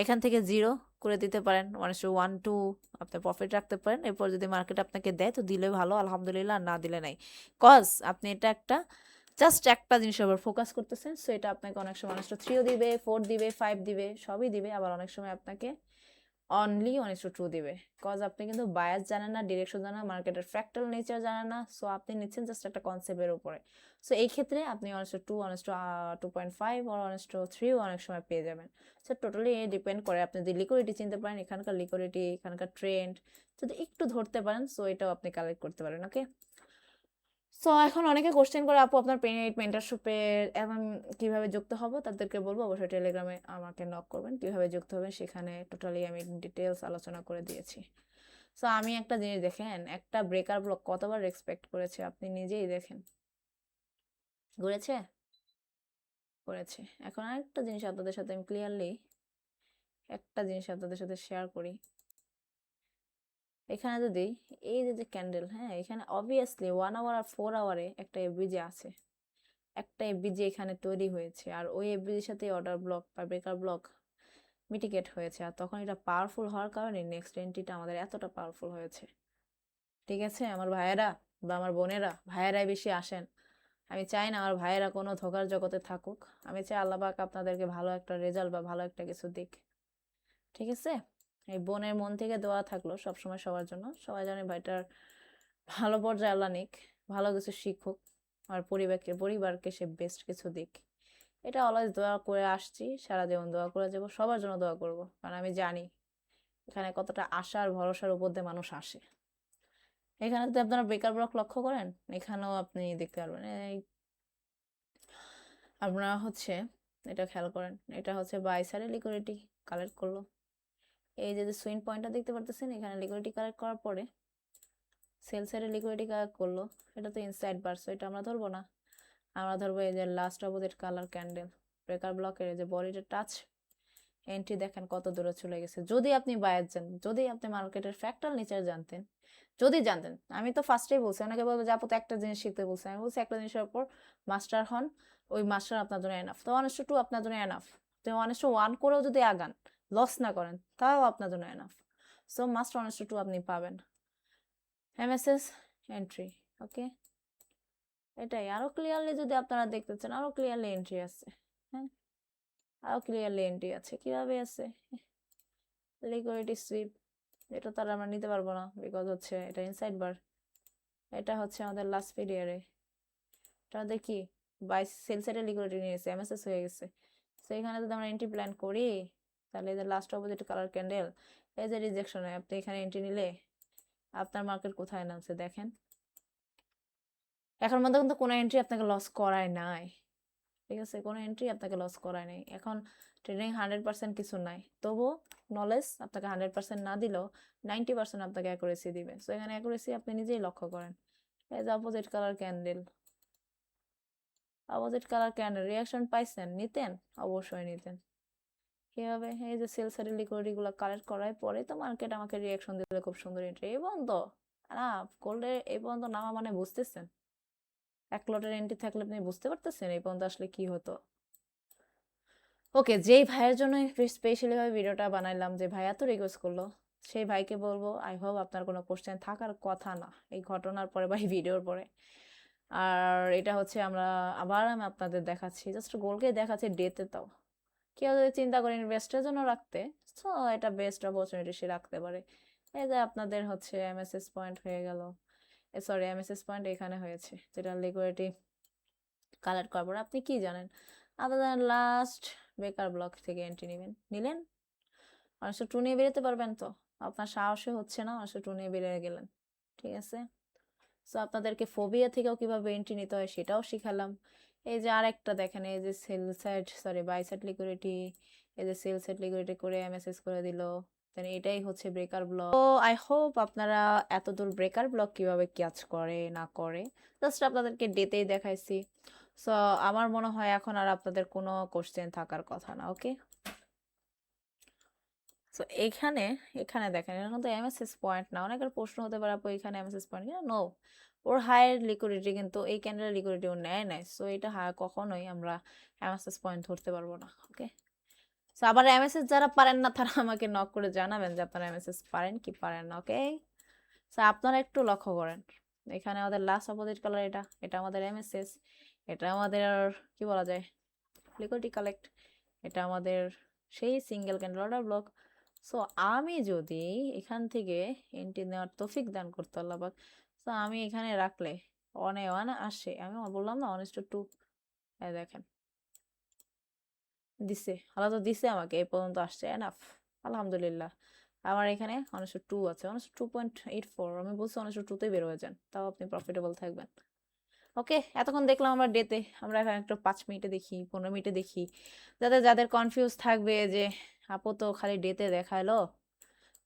এখান থেকে 0 করে দিতে পারেন। 1:1 2 আপনি প্রফিট রাখতে পারেন। এরপর যদি মার্কেট আপনাকে দেয় তো দিলে ভালো, আলহামদুলিল্লাহ, আর না দিলে নাই। কজ আপনি এটা একটা জাস্ট একটা জিনিসের উপর ফোকাস করতেছেন। সো এটা আপনাকে অনেক সময় 1:3 ও দিবে, 4 দিবে, 5 দিবে, সবই দিবে। আবার অনেক সময় আপনাকে অনলি 1:2 দিবে। কজ আপনি কিন্তু বায়াস জানেন না, ডিরেকশন জানেন না, মার্কেটের ফ্র্যাকটাল নেচার জানেন না। সো আপনি নিচ্ছেন জাস্ট একটা কনসেপ্টের উপরে। সো এই ক্ষেত্রে আপনি 1:2, 2.5 or 1:3 অনেক সময় পেয়ে যাবেন। সো টোটালি ডিপেন্ড করে, আপনি যদি লিকুইডিটি চিনতে পারেন, এখানকার লিকুইডিটি, এখানকার ট্রেন্ড যদি একটু ধরতে পারেন, সো এটাও আপনি কালেক্ট করতে পারেন। ওকে? সো এখন অনেকে কোশ্চেন করে, আপু আপনার পেইড মেন্টরশিপে এখন কিভাবে যুক্ত হব? তাদেরকে বলবো অবশ্যই টেলিগ্রামে আমাকে নক করবেন। কিভাবে যুক্ত হবেন সেখানে টোটালি আমি ডিটেলস আলোচনা করে দিয়েছি। সো আমি একটা জিনিস দেখেন, একটা ব্রেকার ব্লক কতবার রেসপেক্ট করেছে আপনি নিজেই দেখেন। ঘুরেছে? করেছে। এখন আরেকটা জিনিস আপনাদের সাথে আমি ক্লিয়ারলি একটা জিনিস আপনাদের সাথে শেয়ার করি। এখানে যদি এই যে ক্যান্ডেল, হ্যাঁ, এখানে অবভিয়াসলি 1 আওয়ার আর 4 আওয়ারে একটা এফবিজি আছে। একটা এফবিজি এখানে তৈরি হয়েছে, আর ওই এফবিজির সাথে অর্ডার ব্লক বা ব্রেকার ব্লক মিটিগেট হয়েছে। আর তখন এটা পাওয়ারফুল হওয়ার কারণে নেক্সট এন্ট্রিটা আমাদের এতটা পাওয়ারফুল হয়েছে। ঠিক আছে আমার ভাইয়েরা বা আমার বোনেরা, ভাইয়েরাই বেশি আসেন। আমি চাই না আমার ভাইয়েরা কোনো ধোঁকার জগতে থাকুক। আমি চাই আল্লাহ পাক আপনাদেরকে ভালো একটা রেজাল্ট বা ভালো একটা কিছু দিক। ঠিক আছে? এই বোনের মন থেকে দোয়া থাকলো সবসময় সবার জন্য। সবাই জানে ভাইটার ভালো পর্যায়ে আল্লাহ নিক, ভালো কিছু শিখুক, আর পরিবারকে সে বেস্ট কিছু দিক। এটা অলওয়েজ দোয়া করে আসছি, সারা জীবন দোয়া করে যাবো, সবার জন্য দোয়া করব, কারণ আমি জানি এখানে কতটা আশা আর ভরসার উপর দিয়ে মানুষ আসে। এখানে যদি আপনারা ব্রেকার ব্লক লক্ষ্য করেন, এখানেও আপনি দেখতে পারবেন এই আপনারা হচ্ছে এটা খেয়াল করেন, এটা হচ্ছে বাই সাইডে লিকুইডিটি কালেক্ট করলো। এই যে সুইং পয়েন্টটা দেখতে পারতেছেন, এখানে লিকুইডিটি কালেক্ট করার পরে সেল সাইডে লিকুইডিটি কালেক্ট করলো। এটা তো ইনসাইড বার, সো এটা আমরা ধরবো না। আমরা ধরবো এই যে last opposite colour candle breaker ব্লকের যে বডিটা টাচ এন্ট্রি দেখেন কত দূরে চলে গেছে। যদি আপনি বায়ার যান, যদি আপনি মার্কেটের ফ্র্যাক্টাল নেচার জানতেন, যদি জানতেন, আমি তো ফার্স্টেই বলছি, অনেকে বলবো যে আপু তো একটা জিনিস শিখতে বলছে, আমি বলছি একটা জিনিসের উপর মাস্টার হন, ওই মাস্টার আপনার জন্য এনাফ। তো 1:2 আপনার জন্য এনাফ। তো 1:1 করেও যদি আগান, লস না করেন, তাও আপনার জন্য এনাফ। সো মাস্ট 1:2 আপনি পাবেন। এমএসএস এন্ট্রি, ওকে, এটাই। আরো ক্লিয়ারলি যদি আপনারা দেখতে চান, আরো ক্লিয়ারলি এন্ট্রি আছে। হ্যাঁ, আরো ক্লিয়ারলি এন্ট্রি আছে। কিভাবে আছে? লিকুইডিটি সুইপ, এটা তার আমরা নিতে পারবো না, বিকজ হচ্ছে এটা ইনসাইড বার। এটা হচ্ছে আমাদের লাস্ট পিরিয়ডে, এটা দেখি বাই সেল সাইডে লিকুইডিটি নিয়েছে, এমএসএস হয়ে গেছে। তো এখানে যদি আমরা এন্ট্রি প্ল্যান করি, তাহলে এই যে লাস্ট অপোজিট কালার ক্যান্ডেল, এই যে রিজেকশন হয়, আপনি এখানে এন্ট্রি নিলে আপনার মার্কেট কোথায় নামছে দেখেন। এখন মধ্যে কিন্তু কোনো এন্ট্রি আপনাকে লস করায় নাই, ঠিক আছে? কোনো এন্ট্রি আপনাকে লস করায় নাই। এখন ট্রেডিং 100% কিছু নাই, তবু নলেজ আপনাকে 100% না দিলেও 90% আপনাকে অ্যাকুরেসি দিবে। সো এখানে অ্যাকুরেসি আপনি নিজেই লক্ষ্য করেন। এই যে opposite colour candle, opposite colour candle reaction পাইছেন, নিতেন? অবশ্যই নিতেন। কিভাবে? এই যে সেল সাইডের লিকুইডিটি গুলো কালেক্ট করার পরে তো মার্কেট আমাকে রিয়াকশন দিলে খুব সুন্দর এন্ট্রি। এই পর্যন্ত না, গোল্ডে এই পর্যন্ত নামা মানে বুঝতেছেন? এক লটের এন্ট্রি থাকলে আপনি বুঝতে পারতেছেন এই পর্যন্ত আসলে কি হতো। ওকে, যেই ভাইয়ের জন্য স্পেশালি ভাবে ভিডিওটা বানাইলাম, যে ভাই এত রিকোয়েস্ট করলো, সেই ভাইকে বলবো আই হোপ আপনার কোনো কোশ্চেন থাকার কথা না এই ঘটনার পরে বা এই ভিডিওর পরে। আর এটা হচ্ছে আমরা আবার আমি আপনাদের দেখাচ্ছি, জাস্ট গোলকে দেখাচ্ছি ডেতে। তাও কেউ যদি চিন্তা করে ইনভেস্টের জন্য রাখতে, তো এটা বেস্ট অপরচুনিটি সে রাখতে পারে। এই যে আপনাদের হচ্ছে এমএসএস পয়েন্ট হয়ে গেল, সরি এমএসএস পয়েন্ট এখানে হয়েছে, যেটা লিকুইডিটি কালেক্ট করার পর আপনি কি জানেন, আপনাদের লাস্ট বেকার ব্লক থেকে এন্ট্রি নিলেন, 1:2 নিয়ে বেরোতে পারবেন তো? আপনার সাহসে হচ্ছে না, 1:2 নিয়ে বেরিয়ে গেলেন, ঠিক আছে? সো আপনাদেরকে ফোবিয়া থেকেও কিভাবে এন্ট্রি নিতে হয় সেটাও শিখালাম। এই যে আরেকটা দেখেন, এই যে sell side sorry buy side liquidity, এই যে সেল সাইড লিকুইডিটি করে এমএসএস করে দিল, দেন এটাই হচ্ছে ব্রেকার ব্লক। তো আই হোপ আপনারা এতদূর ব্রেকার ব্লক কিভাবে কাজ করে না করে জাস্ট আপনাদেরকে ডেতেই দেখাইছি। সো আমার মনে হয় এখন আর আপনাদের কোনো কোশ্চেন থাকার কথা না। ওকে, সো এখানে এখানে দেখেন, এটা কিন্তু এমএসএস পয়েন্ট না। অনেকের প্রশ্ন হতে পারে আপু এখানে এমএসএস পয়েন্ট কিনা, নো, ওর হায়ার লিকুইডিটি কিন্তু এই ক্যান্ডেলের লিকুইডিটি ও নেয় নাই। সো এটা কখনোই আমরা এমএসএস পয়েন্ট ধরতে পারবো না। ওকে, সো আবার এমএসএস যারা পারেন না তারা আমাকে নক করে জানাবেন যে আপনারা এমএসএস পারেন কি পারেন না। ওকে, সো আপনারা একটু লক্ষ্য করেন, এখানে আমাদের লাস্ট অপোজিট কালার, এটা এটা আমাদের এমএসএস, এটা আমাদের কি বলা যায় লিকুইডিটি কালেক্ট, এটা আমাদের সেই single candle order block. So আমি যদি এখান থেকে এন্ট্রি নেওয়ার তৌফিক দান করতে আল্লাহ পাক, তো আমি এখানে রাখলে ওয়ান আসে, আমি বললাম না 1:2, দেখেন দিছে, আল্লাহ তো দিছে আমাকে, এই পর্যন্ত আসছে এনাফ, আলহামদুলিল্লাহ। আমার এখানে 1:2 আছে, 1:2.84, আমি বলছি 1:2তেই বের হয়ে যান, তাও আপনি প্রফিটেবল থাকবেন। ওকে, এতক্ষণ দেখলাম আমরা ডেতে, আমরা এখন একটু 5 মিনিটে দেখি, 15 মিনিটে দেখি, যাদের কনফিউজ থাকবে যে আপু তো খালি ডেতে দেখালো,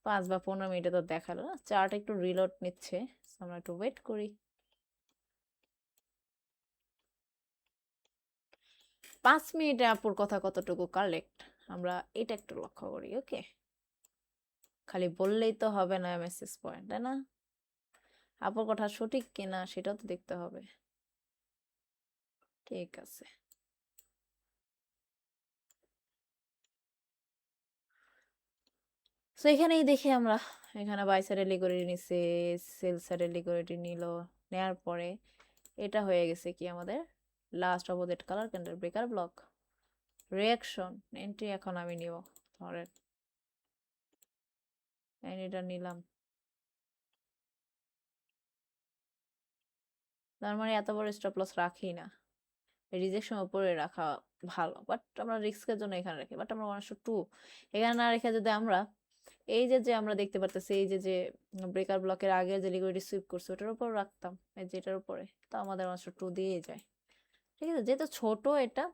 5 বা 15 মিনিটে তো দেখালো না, চার্ট একটু রিলোড নিচ্ছে, আমরা একটু ওয়েট করি। 5 মিনিটে আপুর কথা কতটুকু কারেক্ট আমরা এটা একটু লক্ষ্য করি। ওকে, খালি বললেই তো হবে না এমএসএস পয়েন্ট, তাই না? আপুর কথা সঠিক কিনা সেটাও তো দেখতে হবে। ঠিক আছে, তো এখানেই দেখি আমরা, এখানে বাই সাইডের লিকুইডিটি নিছে, সেল সাইডের লিকুইডিটি নিল, নেয়ার পরে এটা হয়ে গেছে কি আমাদের last opposite colour candle breaker block reaction entry এখন আমি নিব ধরেন এটা নিলাম তার মানে এত বড় স্টপ লস রাখি না রিজেকশন উপরে রাখা ভালো বাট আমরা রিস্কের জন্য এখানে রাখি বাট আমরা 102 এখানে না রেখে যদি আমরা এই যে আমরা দেখতে পারতেছি এই যে ব্রেকার ব্লকের আগে যে লিকুইডিটি সুইপ করছে ওটার উপর রাখতাম এই যেটার উপরে তো আমাদের 102 দিয়ে যায় ঠিক আছে যেহেতু ছোট এটা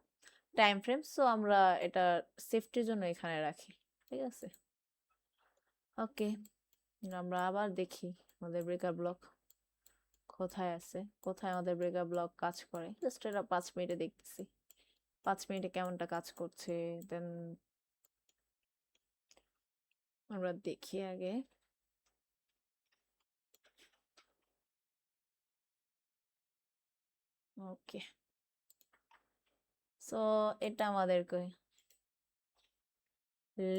টাইম ফ্রেম সো আমরা এটা সেফটির জন্য এখানে রাখি ঠিক আছে ওকে আমরা আবার দেখি আমাদের ব্রেকার ব্লক কোথায় আছে কোথায় আমাদের ব্রেকার ব্লক কাজ করে জাস্ট এটা 5 মিনিটে দেখতেছি 5 মিনিটে কেমনটা কাজ করছে দেন আমরা দেখি আগে ওকে সো এটা আমাদেরকে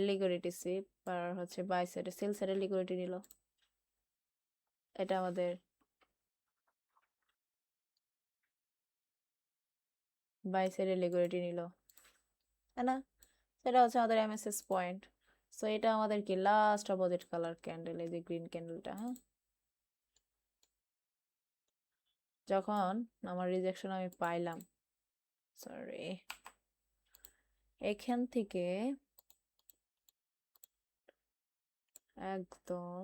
লিকুইডিটি সুইপ আর হচ্ছে বাই সাইডে সেল সাইডে লিকুইডিটি নিল এটা আমাদের বাই সাইডে লিকুইডিটি নিল তাই না সেটা হচ্ছে আমাদের এমএসএস পয়েন্ট সো এটা আমাদের কি লাস্ট অপোজিট কালার ক্যান্ডেল এই যে গ্রিন ক্যান্ডেলটা হ্যাঁ যখন আমার রিজেকশন আমি পাইলাম সরি এখান থেকে একদম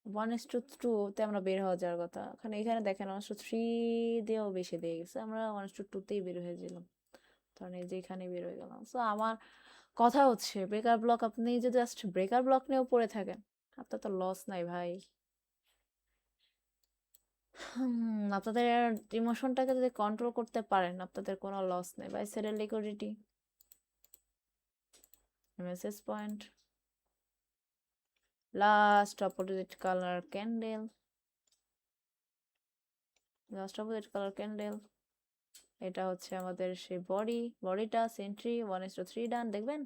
1:2 তে আমরা বের হওয়া যাওয়ার কথা এখানে দেখেন 1:3 দিয়েও বেশি দিয়ে গেছে আমরা 1:2 তেই বের হয়ে গেলাম কারণ এই যে এখানে বের হয়ে গেলাম সো আমার কথা হচ্ছে ব্রেকার ব্লক আপনি যদি জাস্ট ব্রেকার ব্লক নিয়েও পড়ে থাকেন আপনার তো লস নাই ভাই আপনাদের ইমোশনটাকে যদি কন্ট্রোল করতে পারেন আপনাদের কোনো লস নেই বাই সাইডের liquidity MSS point last opposite colour candle last opposite colour candle এটা হচ্ছে আমাদের সেই বডিটা সেন্ট্রি 1:3 ডান দেখবেন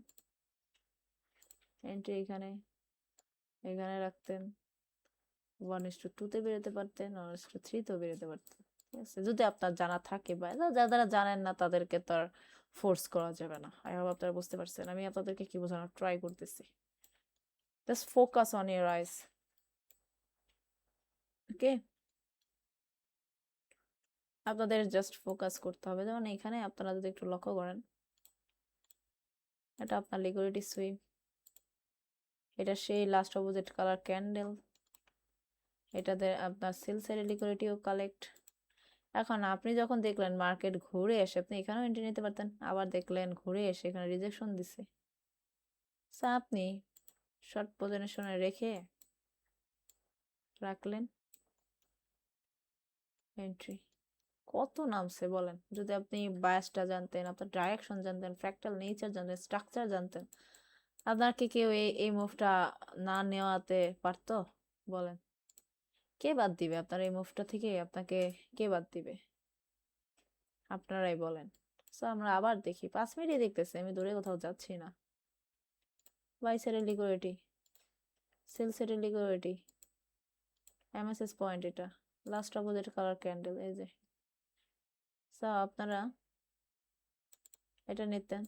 এন্ট্রি এখানে রাখতেন 1:2 তে বেরোতে পারতেন 1:3 তেও বেরোতে পারতেন ঠিক আছে যদি আপনার জানা থাকে বা যারা জানেন না তাদেরকে তো আর ফোর্স করা যাবে না আই হোপ আপনারা বুঝতে পারছেন আমি আপনাদেরকে কি বোঝানোর ট্রাই করতেছি just focus on your eyes okay আপনাদের জাস্ট ফোকাস করতে হবে যেমন এখানে আপনারা যদি একটু লক্ষ্য করেন এটা আপনার লিকুইডিটি সুইপ এটা সেই লাস্ট অপোজিট কালার ক্যান্ডেল এটাতে আপনার সেল সাইডের লিকুইডিটিও কালেক্ট এখন আপনি যখন দেখলেন মার্কেট ঘুরে এসে আপনি এখানেও এন্ট্রি নিতে পারতেন আবার দেখলেন ঘুরে এসে এখানে রিজেকশন দিছে আপনি শর্ট পজিশনে রেখে রাখলেন এন্ট্রি কত নামছে বলেন যদি আপনি বায়াসটা জানতেন আপনার ডাইরেকশন জানতেন ফ্র্যাকটাল নেচার জানতেন স্ট্রাকচার জানতেন আপনার কি কেউ এই মুভটা না নেওয়াতে পারতো বলেন কে বাদ দিবে আপনার এই মুভটা থেকে আপনাকে কে বাদ দিবে আপনারাই বলেন সো আমরা আবার দেখি 5 মিনিটে দেখতেছি আমি দূরে কোথাও যাচ্ছি না বাই সাইডের লিকুইডিটি সেল সাইডের লিকুইডিটি এমএসএস পয়েন্ট এটা লাস্ট অপোজিট কালার ক্যান্ডেল এই যে সো আপনারা এটা নিতেন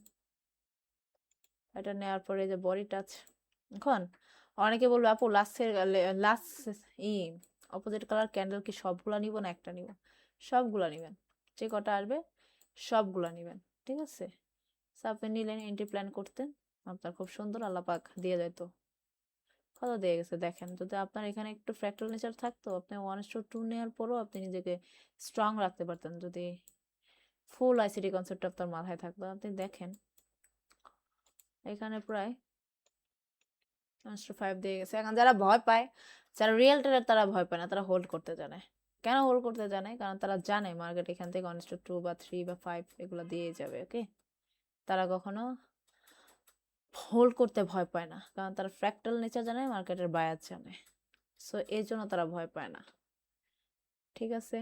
এটা নেওয়ার পরে যে বডি টাচ এখন অনেকে বলবে আপু লাস্ট ই অপোজিট কালার ক্যান্ডেল কি সবগুলা নিব না একটা নিব সবগুলা নিবেন যে কটা আসবে সবগুলা নিবেন ঠিক আছে আপনি নিলেন এন্ট্রি প্ল্যান করতেন আপনার খুব সুন্দর আল্লাহ পাক দিয়ে যেত কত দিয়ে গেছে দেখেন যদি আপনার এখানে একটু ফ্র্যাকটাল নেচার থাকতো আপনি 1:2 নেওয়ার পরও আপনি নিজেকে স্ট্রং রাখতে পারতেন যদি ফুল আইসিটি কনসেপ্ট আপনার মাথায় থাকতো আপনি দেখেন এখানে প্রায় 5 দিয়ে গেছে এখন যারা ভয় পায় যারা রিয়েল ট্রেডার তারা ভয় পায় না তারা হোল্ড করতে জানে কেন হোল্ড করতে জানে কারণ তারা জানে মার্কেট এখান থেকে 1:2 বা 3 বা 5 এগুলো দিয়ে যাবে ওকে তারা কখনো হোল্ড করতে ভয় পায় না কারণ তারা ফ্র্যাকটাল নেচার জানে মার্কেটের বায়াস জানে সো এই জন্য তারা ভয় পায় না ঠিক আছে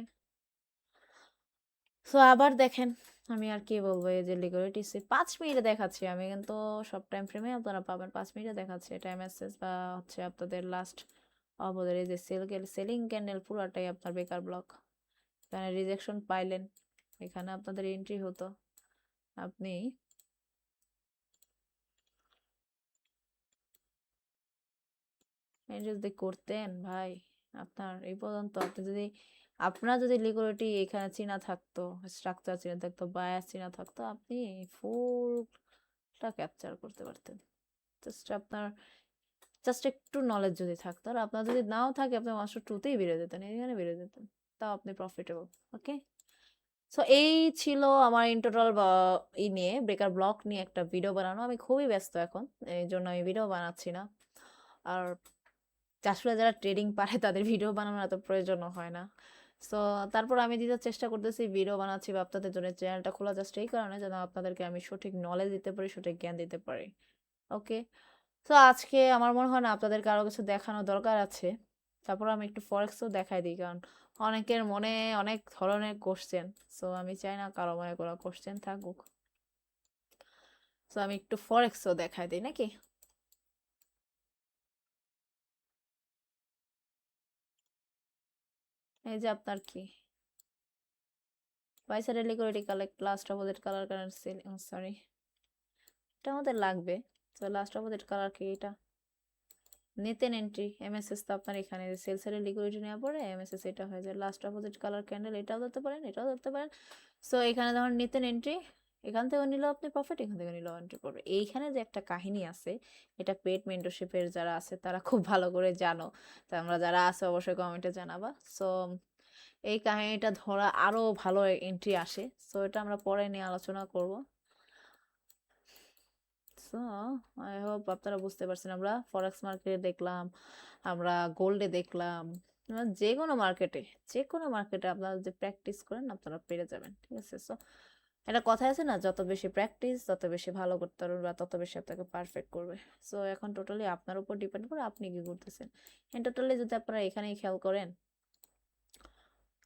সো আবার দেখেন আমি আর কি বলবো এই যে লিকুইডিটি 5 মিনিটে দেখাচ্ছি আমি কিন্তু সব টাইম ফ্রেমে আপনারা পাবেন 5 মিনিটে দেখাচ্ছি এটা এমএসএস বা হচ্ছে আপনাদের লাস্ট অবদের এই যে সেলিং ক্যান্ডেল পুরাটাই আপনার বেকার ব্লক এখানে রিজেকশন পাইলেন, এখানে আপনাদের এন্ট্রি হতো, আপনি এই যদি করতেন ভাই, আপনার এই পর্যন্ত আপনি যদি আপনার যদি লিকুইডিটি এখানে চেনা থাকতো, স্ট্রাকচার চেনা থাকতো, বায়াস চেনা থাকতো, আপনি ফুলটা ক্যাপচার করতে পারতেন। জাস্ট আপনার জাস্ট একটু নলেজ যদি থাকতো, আর আপনার যদি নাও থাকে আপনি মাস্টার টুতেই বেরিয়ে যেতেন, এখানে বেরিয়ে যেতেন, তাও আপনি প্রফিটেবল। ওকে, সো এই ছিল আমার ইন টোটাল নিয়ে ব্রেকার ব্লক নিয়ে একটা ভিডিও বানানো। আমি খুবই ব্যস্ত এখন, এই জন্য আমি ভিডিও বানাচ্ছি না। আর আসলে যারা ট্রেডিং পারে তাদের ভিডিও বানানোর এত প্রয়োজনও হয় না। সো তারপর আমি দিতে চেষ্টা করতেছি, ভিডিও বানাচ্ছি বা আপনাদের জন্য চ্যানেলটা খোলা জাস্ট এই কারণে যেন আপনাদেরকে আমি সঠিক নলেজ দিতে পারি, সঠিক জ্ঞান দিতে পারি। ওকে, তো আজকে আমার মনে হয় না আপনাদের কারো কিছু দেখানো দরকার আছে। তারপর আমি একটু ফরেক্সও দেখাই দিই, কারণ অনেকের মনে অনেক ধরনের কোশ্চেন, সো আমি চাই না কারো মনে কোনো কোশ্চেন থাকুক। সো আমি একটু ফরেক্সও দেখাই দিই নাকি। এই যে আপনার কি buy side liquidity collect last opposite colour currency, sorry এটা আমাদের লাগবে। তো লাস্ট অপোজিট কালার কি এটা, নিতেন এন্ট্রি এমএসএস, তো আপনার এখানে সেল সাইডে লিকুইডিটি নেওয়ার পরে এমএসএস এটা হয়ে যায় লাস্ট অপোজিট কালার ক্যান্ডেল, এটাও ধরতে পারেন, এটাও ধরতে পারেন। সো এখানে ধরুন নিতেন এন্ট্রি, এখান থেকে নিলেও আপনি প্রফিট, এখান থেকে নিলেও এন্ট্রি পড়বে। এইখানে যে একটা কাহিনী আছে, এটা পেড মেন্টরশিপের যারা আছে তারা খুব ভালো করে জানো, তো আমরা যারা আছে অবশ্যই কমেন্টে জানাবা। সো এই কাহিনীটা ধরা আরো ভালো এন্ট্রি আসে, সো এটা আমরা পরে নিয়ে আলোচনা করব। সো আই হোপ আপনারা বুঝতে পারছেন। আমরা ফরেক্স মার্কেটে দেখলাম, আমরা গোল্ডে দেখলাম, যে কোনো মার্কেটে, যে কোনো মার্কেটে আপনারা যে প্র্যাকটিস করেন আপনারা পেরে যাবেন, ঠিক আছে। সো একটা কথা আছে না, যত বেশি প্র্যাকটিস তত বেশি ভালো করতে পারবেন বা তত বেশি আপনাকে পারফেক্ট করবে। সো এখন টোটালি আপনার উপর ডিপেন্ড করে আপনি কি করতেছেন। টোটালি যদি আপনারা এখানেই খেয়াল করেন,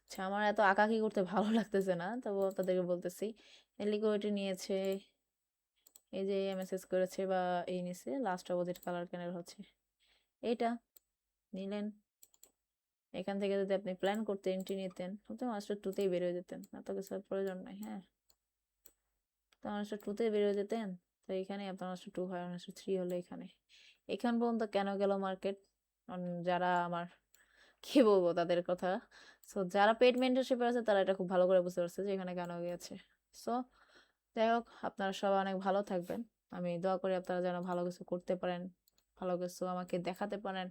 আচ্ছা আমার এত আঁকাকি করতে ভালো লাগতেছে না, তবু আপনাদেরকে বলতেছি, লিকুইডিটি নিয়েছে, এই যে এমএসএস করেছে বা এই নিচে লাস্ট অপোজিট কালার ক্যান্ডেল হচ্ছে এইটা, নিলেন। এখান থেকে যদি আপনি প্ল্যান করতে এন্ট্রি নিতেন, আপনি মাস্টার টুতেই বেরোয় যেতেন, এত কিছু প্রয়োজন নাই। হ্যাঁ, তো মাস্টার টুতে বেরোয় যেতেন, তো এখানে আপনার মাস্টার টু হয়, মাস্টার থ্রি হলো এখানে। এখান পর্যন্ত কেন গেল মার্কেট, যারা আমার কি বলবো তাদের কথা, সো যারা পেড মেন্টরশিপে আছে তারা এটা খুব ভালো করে বুঝতে পারছে যে এখানে কেন গিয়েছে। সো যাই হোক, আপনারা সবাই অনেক ভালো থাকবেন। আমি দোয়া করি আপনারা যেন ভালো কিছু করতে পারেন, ভালো কিছু আমাকে দেখাতে পারেন।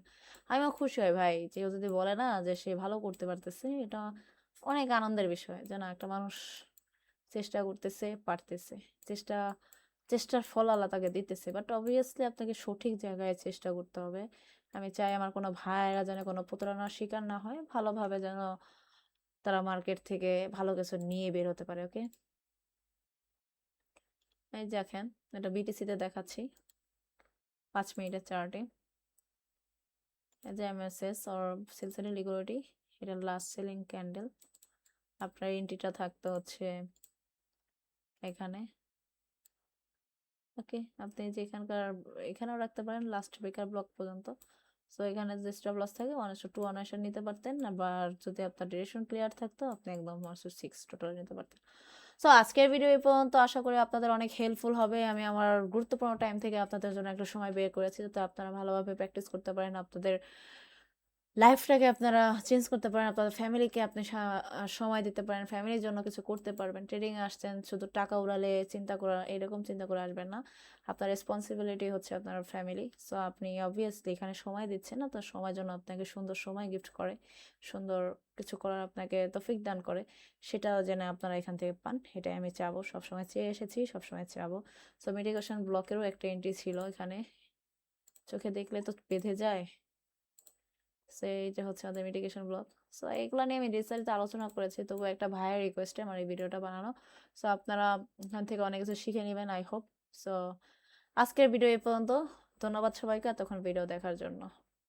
আমিও খুশি হই ভাই, কেউ যদি বলে না যে সে ভালো করতে পারতেছে, এটা অনেক আনন্দের বিষয়, যেন একটা মানুষ চেষ্টা করতেছে, পারতেছে। চেষ্টা চেষ্টার ফল আল্লাহ তাকে দিতেছে, বাট অবভিয়াসলি আপনাকে সঠিক জায়গায় চেষ্টা করতে হবে। আমি চাই আমার কোনো ভাইয়েরা যেন কোনো প্রতারণার শিকার না হয়, ভালোভাবে যেন তারা মার্কেট থেকে ভালো কিছু নিয়ে বের হতে পারে। ওকে, এই দেখেন, এটা বিটিসিতে দেখাচ্ছি 5 মিনিটের চার্টে। এই যে এমএসএস অর সিলসিলি লিকুইডিটি, এটা লাস্ট সেলিং ক্যান্ডেল, আপনার এন্ট্রিটা থাকতে হচ্ছে এখানে। ওকে, আপনি যে এখানকার এখানেও রাখতে পারেন লাস্ট ব্রেকার ব্লক পর্যন্ত। সো এখানে যে স্টপ লস থাকে 1:2 1 নিতে পারতেন, আবার যদি আপনার ডিরেকশন ক্লিয়ার থাকতো আপনি একদম 1:6 টোটাল নিতে পারতেন। সো আজকের ভিডিও এই পর্যন্ত, আশা করি আপনাদের অনেক হেল্পফুল হবে। আমি আমার গুরুত্বপূর্ণ টাইম থেকে আপনাদের জন্য একটা সময় বের করেছি যাতে আপনারা ভালোভাবে প্র্যাকটিস করতে পারেন, আপনাদের লাইফটাকে আপনারা চেঞ্জ করতে পারেন, আপনাদের ফ্যামিলিকে আপনি সময় দিতে পারেন, ফ্যামিলির জন্য কিছু করতে পারবেন। ট্রেডিং আসছেন শুধু টাকা উড়ালে চিন্তা করা, এরকম চিন্তা করে আসবেন না। আপনার রেসপন্সিবিলিটি হচ্ছে আপনার ফ্যামিলি। সো আপনি অবভিয়াসলি এখানে সময় দিচ্ছেন, আপনার সময়ের জন্য আপনাকে সুন্দর সময় গিফট করে, সুন্দর কিছু করার আপনাকে তৌফিক দান করে, সেটাও যেন আপনারা এখান থেকে পান, এটাই আমি চাবো, সবসময় চেয়ে এসেছি, সবসময় চাবো। সো মিটিগেশন ব্লকেরও একটা এন্ট্রি ছিল এখানে, চোখে দেখলে তো বেঁধে যায়। সো এইটা হচ্ছে আমাদের মিটিগেশন ব্লক। সো এগুলো নিয়ে আমি বিস্তারিত আলোচনা করেছি, তবু একটা ভাইয়ের রিকোয়েস্টে আমার এই ভিডিওটা বানানো। সো আপনারা এখান থেকে অনেক কিছু শিখে নেবেন আই হোপ। সো আজকের ভিডিও এই পর্যন্ত, ধন্যবাদ সবাইকে এতক্ষণ ভিডিও দেখার জন্য।